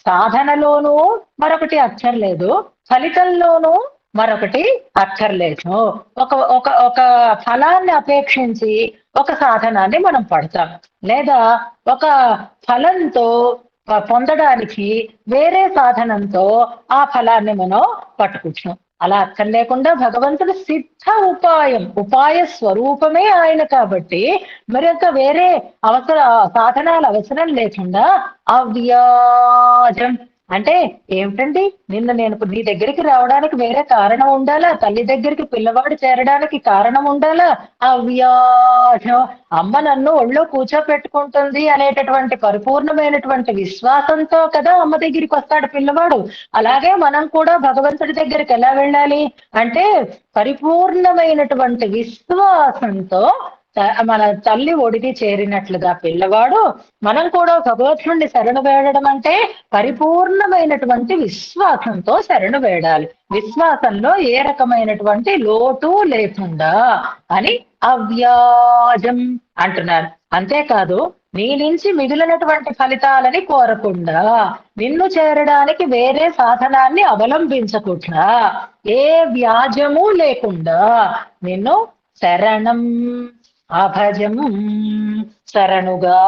సాధనలోనూ మరొకటి అక్కర్లేదు, ఫలితంలోనూ మరొకటి అక్కర్లేదు. ఒక ఒక ఒక ఫలాన్ని అపేక్షించి ఒక సాధనాన్ని మనం పడతాం, లేదా ఒక ఫలంతో పొందడానికి వేరే సాధనంతో ఆ ఫలాన్ని మనం పట్టుకుంటున్నాం. అలా అక్కర్లేకుండా భగవంతుడు సిద్ధ ఉపాయం, ఉపాయ స్వరూపమే ఆయన కాబట్టి మరి ఇంకా వేరే సాధనాలు అవసరం లేకుండా అవ్యాజం అంటే ఏమిటండి, నేను నీ దగ్గరికి రావడానికి వేరే కారణం ఉండాలా, తల్లి దగ్గరికి పిల్లవాడు చేరడానికి కారణం ఉండాలా, అవ్యాజం అమ్మ నన్ను ఒళ్ళో కూర్చోపెట్టుకుంటుంది అనేటటువంటి పరిపూర్ణమైనటువంటి విశ్వాసంతో కదా అమ్మ దగ్గరికి వస్తాడు పిల్లవాడు. అలాగే మనం కూడా భగవంతుడి దగ్గరికి ఎలా వెళ్ళాలి అంటే పరిపూర్ణమైనటువంటి విశ్వాసంతో మన తల్లి ఒడికి చేరినట్లుగా పిల్లవాడు మనం కూడా భగవంతుడిని శరణు వేడడం అంటే పరిపూర్ణమైనటువంటి విశ్వాసంతో శరణు వేడాలి, విశ్వాసంలో ఏ రకమైనటువంటి లోటు లేకుండా అని అవ్యాజం అంటున్నారు. అంతేకాదు నీ నుంచి మిగిలినటువంటి ఫలితాలని కోరకుండా, నిన్ను చేరడానికి వేరే సాధనాన్ని అవలంబించకుండా, ఏ వ్యాజము లేకుండా నిన్ను శరణం అభజం, శరణుగా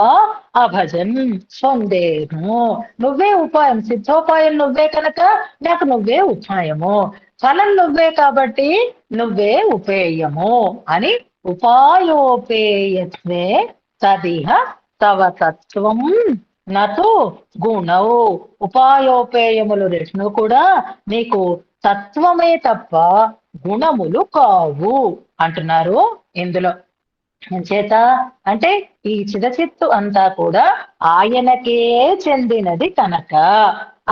అభజం పొందేను. నువ్వే ఉపాయం, సిద్ధోపాయం నువ్వే కనుక నాకు నువ్వే ఉపాయము, ఫలం నువ్వే కాబట్టి నువ్వే ఉపేయము అని ఉపాయోపేయత్వే తదిహ తవ తత్వం నతు గుణౌ. ఉపాయోపేయములు రెండు కూడా నీకు తత్వమే తప్ప గుణములు కావు అంటున్నారు ఇందులో. చేత అంటే ఈ చిదచిత్తు అంతా కూడా ఆయనకే చెందినది కనుక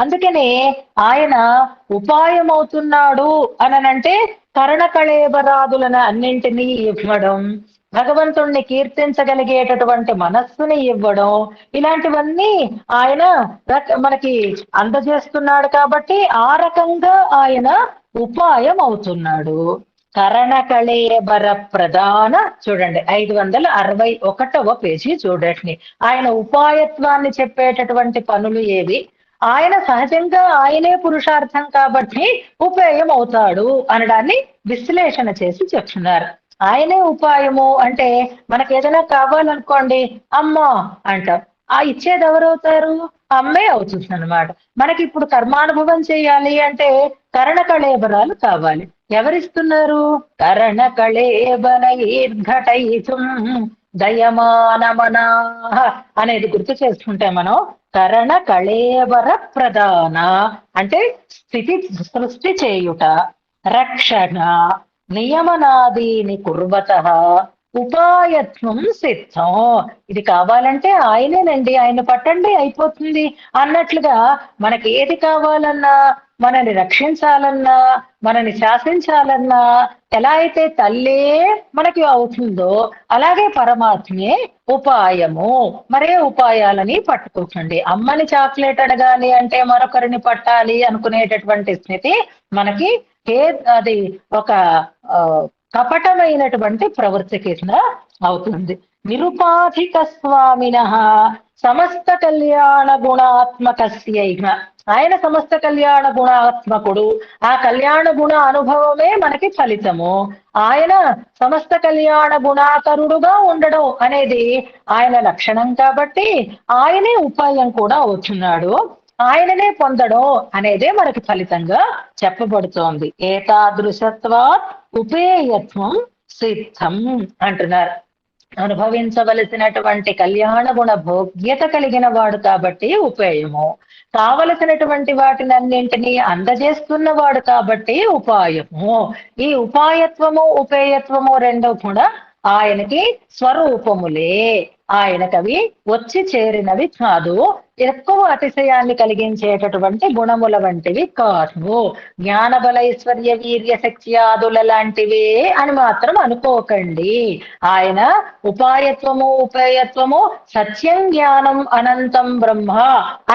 అందుకనే ఆయన ఉపాయమవుతున్నాడు అనంటే కరణ కళేబరాదులను అన్నింటినీ ఇవ్వడం, భగవంతుణ్ణి కీర్తించగలిగేటటువంటి మనస్సుని ఇవ్వడం, ఇలాంటివన్నీ ఆయన మనకి అందజేస్తున్నాడు కాబట్టి ఆ రకంగా ఆయన ఉపాయం అవుతున్నాడు. కరణ కళేబర ప్రధాన చూడండి 561వ పేజీ చూడండి. ఆయన ఉపాయత్వాన్ని చెప్పేటటువంటి పనులు ఏవి, ఆయన సహజంగా ఆయనే పురుషార్థం కాబట్టి ఉపేయం అవుతాడు అనడాన్ని విశ్లేషణ చేసి చెప్తున్నారు. ఆయనే ఉపాయము అంటే మనకి ఏదైనా కావాలనుకోండి అమ్మ అంటాం, ఆ ఇచ్చేది ఎవరవుతారు, అమ్మే అవుతుంది అనమాట. మనకి ఇప్పుడు కర్మానుభవం చేయాలి అంటే కరణ కళేబరాలు కావాలి, ఎవరిస్తున్నారు, కరణ కళేబర ఈర్ఘటైతుం దయమానమనా అనేది గుర్తు చేసుకుంటే మనం కరణ కళేబర ప్రధాన అంటే సృష్టి చేయుట, రక్షణ, నియమనాదీని కుర్వతః ఉపాయత్వం సిద్ధం. ఇది కావాలంటే ఆయనేనండి, ఆయన పట్టండి అయిపోతుంది అన్నట్లుగా మనకి ఏది కావాలన్నా, మనని రక్షించాలన్నా, మనని శాసించాలన్నా ఎలా అయితే తల్లే మనకి అవుతుందో అలాగే పరమాత్మే ఉపాయము. మరే ఉపాయాలని పట్టుకోకండి. అమ్మని చాక్లెట్ అడగాలి అంటే మరొకరిని పట్టాలి అనుకునేటటువంటి స్థితి మనకి అది ఒక కపటమైనటువంటి ప్రవృత్తి కింద అవుతుంది. నిరుపాధిక స్వామిన సమస్త కళ్యాణ గుణాత్మకస్యైన, ఆయన సమస్త కళ్యాణ గుణాత్మకుడు, ఆ కళ్యాణ గుణ అనుభవమే మనకి ఫలితము. ఆయన సమస్త కళ్యాణ గుణాకరుడుగా ఉండడం అనేది ఆయన లక్షణం కాబట్టి ఆయనే ఉపాయం కూడా అవుతున్నాడు, ఆయననే పొందడం అనేదే మనకి ఫలితంగా చెప్పబడుతోంది. ఏతాదృశత్వాత్ ఉపేయత్వం సిద్ధం అంటున్నారు. అనుభవించవలసినటువంటి కళ్యాణ గుణ భోగ్యత కలిగిన వాడు కాబట్టి ఉపేయము, కావలసినటువంటి వాటినన్నింటినీ అందజేస్తున్నవాడు కాబట్టి ఉపాయము. ఈ ఉపాయత్వము ఉపేయత్వము రెండూ కూడా ఆయనకి స్వరూపములే ఆయనకవి వచ్చి చేరినవి కాదు, ఎక్కువ అతిశయాన్ని కలిగించేటటువంటి గుణముల వంటివి కాదు, జ్ఞానబలైశ్వర్య వీర్య శక్త్యాదుల లాంటివే అని మాత్రం అనుకోకండి. ఆయన ఉపాయత్వము ఉపేయత్వము సత్యం జ్ఞానం అనంతం బ్రహ్మ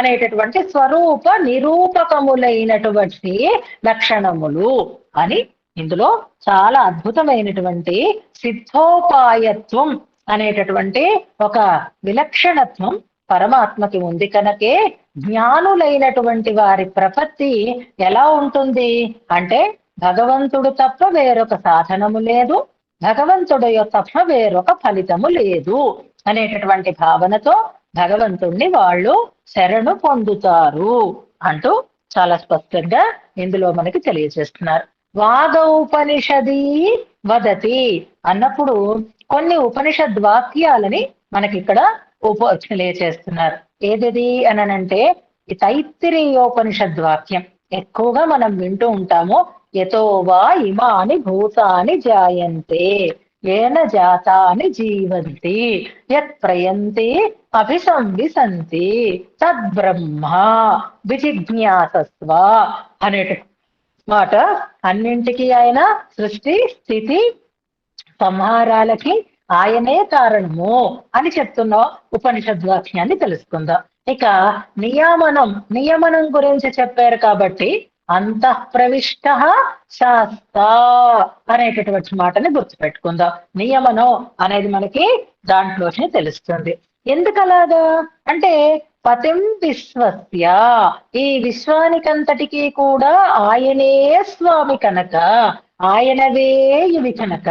అనేటటువంటి స్వరూప నిరూపకములైనటువంటి లక్షణములు అని ఇందులో చాలా అద్భుతమైనటువంటి సిద్ధోపాయత్వం అనేటటువంటి ఒక విలక్షణత్వం పరమాత్మకి ఉంది కనుకే జ్ఞానులైనటువంటి వారి ప్రపత్తి ఎలా ఉంటుంది అంటే భగవంతుడు తప్ప వేరొక సాధనము లేదు, భగవంతుడు తప్ప వేరొక ఫలితము లేదు అనేటటువంటి భావనతో భగవంతుణ్ణి వాళ్ళు శరణు పొందుతారు అంటూ చాలా స్పష్టంగా ఇందులో మనకి తెలియజేస్తున్నారు. వాగౌపనిషదీ వదతి అన్నప్పుడు కొన్ని ఉపనిషద్ వాక్యాలని మనకి ఇక్కడ తెలియచేస్తున్నారు. ఏది అనంటే ఈ తైత్తిరీయోపనిషద్ వాక్యం ఎక్కువగా మనం వింటూ ఉంటాము. యతో వా ఇమాని భూతాని జాయంతే ఏన జాతాని జీవంతి యత్ ప్రయంతి అభిసంవిసంతి తద్బ్రహ్మ విజిజ్ఞాసస్వ అనేట మాట అన్నింటికి ఆయన సృష్టి స్థితి సంహారాలకి ఆయనే కారణము అని చెప్తున్న ఉపనిషద్వాక్యాన్ని తెలుసుకుందాం. ఇక నియమనం గురించి చెప్పారు కాబట్టి అంతఃప్రవిష్ట శాస్త అనేటటువంటి మాటని గుర్తుపెట్టుకుందాం. నియమనం అనేది మనకి దాంట్లోనే తెలుస్తుంది. ఎందుకలాగా అంటే పతిం విశ్వస్య, ఈ విశ్వానికంతటికీ కూడా ఆయనే స్వామి కనుక, ఆయనవే ఇవి కనుక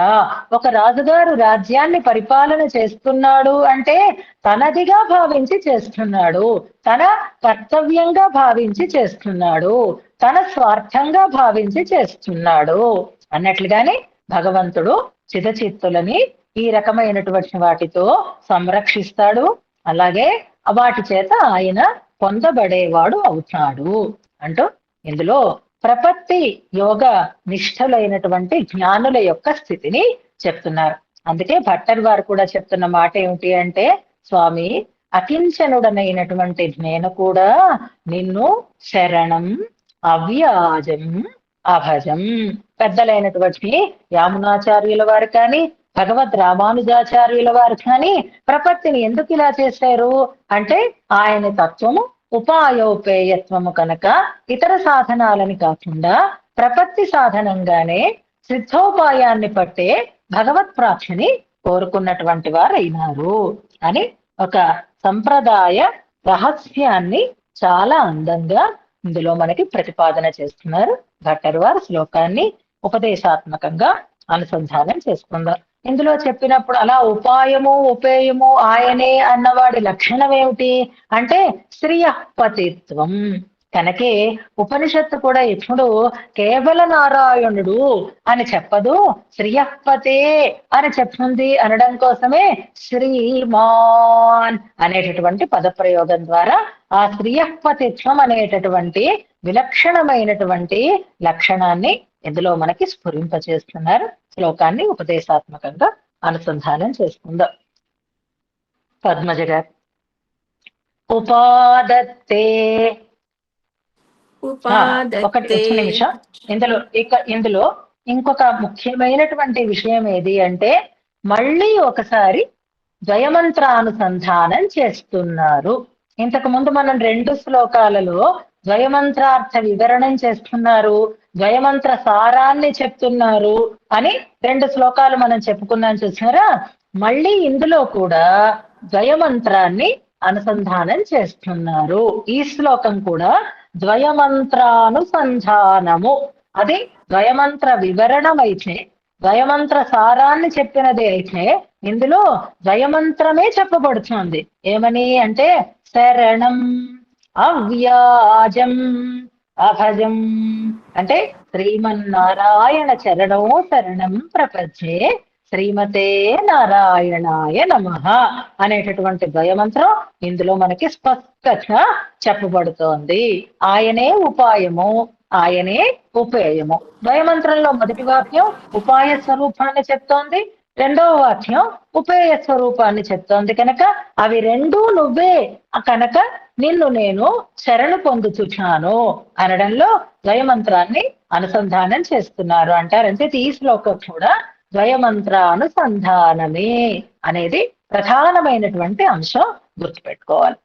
ఒక రాజుగారు రాజ్యాన్ని పరిపాలన చేస్తున్నాడు అంటే తనదిగా భావించి చేస్తున్నాడు, తన కర్తవ్యంగా భావించి చేస్తున్నాడు, తన స్వార్థంగా భావించి చేస్తున్నాడు అన్నట్లుగానే భగవంతుడు చిదచిత్తులని ఈ రకమైనటువంటి వాటితో సంరక్షిస్తాడు. అలాగే వాటి చేత ఆయన పొందబడేవాడు అవుతాడు అంటూ ఇందులో ప్రపత్తి యోగ నిష్ఠులైనటువంటి జ్ఞానుల యొక్క స్థితిని చెప్తున్నారు. అందుకే భట్టర్ వారు కూడా చెప్తున్న మాట ఏమిటి అంటే, స్వామి అకించనుడనైనటువంటి నేను కూడా నిన్ను శరణం అవ్యాజం అభజం. పెద్దలైనటువంటి యామునాచార్యుల వారు కానీ భగవద్ రామానుజాచార్యుల వారు కానీ ప్రపత్తిని ఎందుకు ఇలా చేశారు అంటే ఆయన తత్వము ఉపాయోపేయత్వము కనుక ఇతర సాధనాలని కాకుండా ప్రపత్తి సాధనంగానే సిద్ధోపాయాన్ని పట్టే భగవత్ ప్రాప్తిని కోరుకున్నటువంటి వారు అయినారు అని ఒక సంప్రదాయ రహస్యాన్ని చాలా అందంగా ఇందులో మనకి ప్రతిపాదన చేస్తున్నారు. భట్టర్ వారు శ్లోకాన్ని ఉపదేశాత్మకంగా అనుసంధానం చేసుకుందాం. ఇందులో చెప్పినప్పుడు అలా ఉపాయము ఉపేయము ఆయనే అన్నవాడి లక్షణం ఏమిటి అంటే శ్రియపతిత్వం. కనుకే ఉపనిషత్తు కూడా ఎప్పుడు కేవల నారాయణుడు అని చెప్పదు, శ్రియపతే అని చెప్తుంది అనడం కోసమే శ్రీమాన్ అనేటటువంటి పదప్రయోగం ద్వారా ఆ శ్రియపతిత్వం అనేటటువంటి విలక్షణమైనటువంటి లక్షణాన్ని ఇందులో మనకి స్ఫురింపచేస్తున్నారు. శ్లోకాన్ని ఉపదేశాత్మకంగా అనుసంధానం చేసుకుందాం. పద్మజ గారు ఉపాదత్తే ఒక్క నిమిషం. ఇందులో ఇంకొక ముఖ్యమైనటువంటి విషయం ఏది అంటే మళ్ళీ ఒకసారి ద్వయమంత్రానుసంధానం చేస్తున్నారు. ఇంతకు ముందు మనం 2 శ్లోకాలలో ద్వయమంత్రార్థ వివరణం చేస్తున్నారు, ద్వయమంత్ర సారాన్ని చెప్తున్నారు అని 2 శ్లోకాలు మనం చెప్పుకున్నాం చూసారా. మళ్ళీ ఇందులో కూడా ద్వయమంత్రాన్ని అనుసంధానం చేస్తున్నారు. ఈ శ్లోకం కూడా ద్వయమంత్రానుసంధానము, అది ద్వయమంత్ర వివరణం అయితే, ద్వయమంత్ర సారాన్ని చెప్పినది అయితే ఇందులో ద్వయమంత్రమే చెప్పబడుతుంది. ఏమని అంటే శరణం అవ్యాజం అభజం అంటే శ్రీమన్నారాయణ చరణో శరణం ప్రపంచే శ్రీమతే నారాయణాయ నమః అనేటటువంటి ద్వయమంత్రం ఇందులో మనకి స్పష్టంగా చెప్పబడుతోంది. ఆయనే ఉపాయము, ఆయనే ఉపేయము. ద్వయమంత్రంలో మొదటి వాక్యం ఉపాయ స్వరూపాన్ని చెప్తోంది, రెండవ వాక్యం ఉపేయ స్వరూపాన్ని చెప్తోంది కనుక అవి రెండూ నువ్వే కనుక నిన్ను నేను శరణు పొందుచున్నాను అనడంలో ద్వయమంత్రాన్ని అనుసంధానం చేస్తున్నారు అంటారంటే ఈ శ్లోకం కూడా ద్వయమంత్రానుసంధానమే అనేది ప్రధానమైనటువంటి అంశం గుర్తుపెట్టుకోవాలి.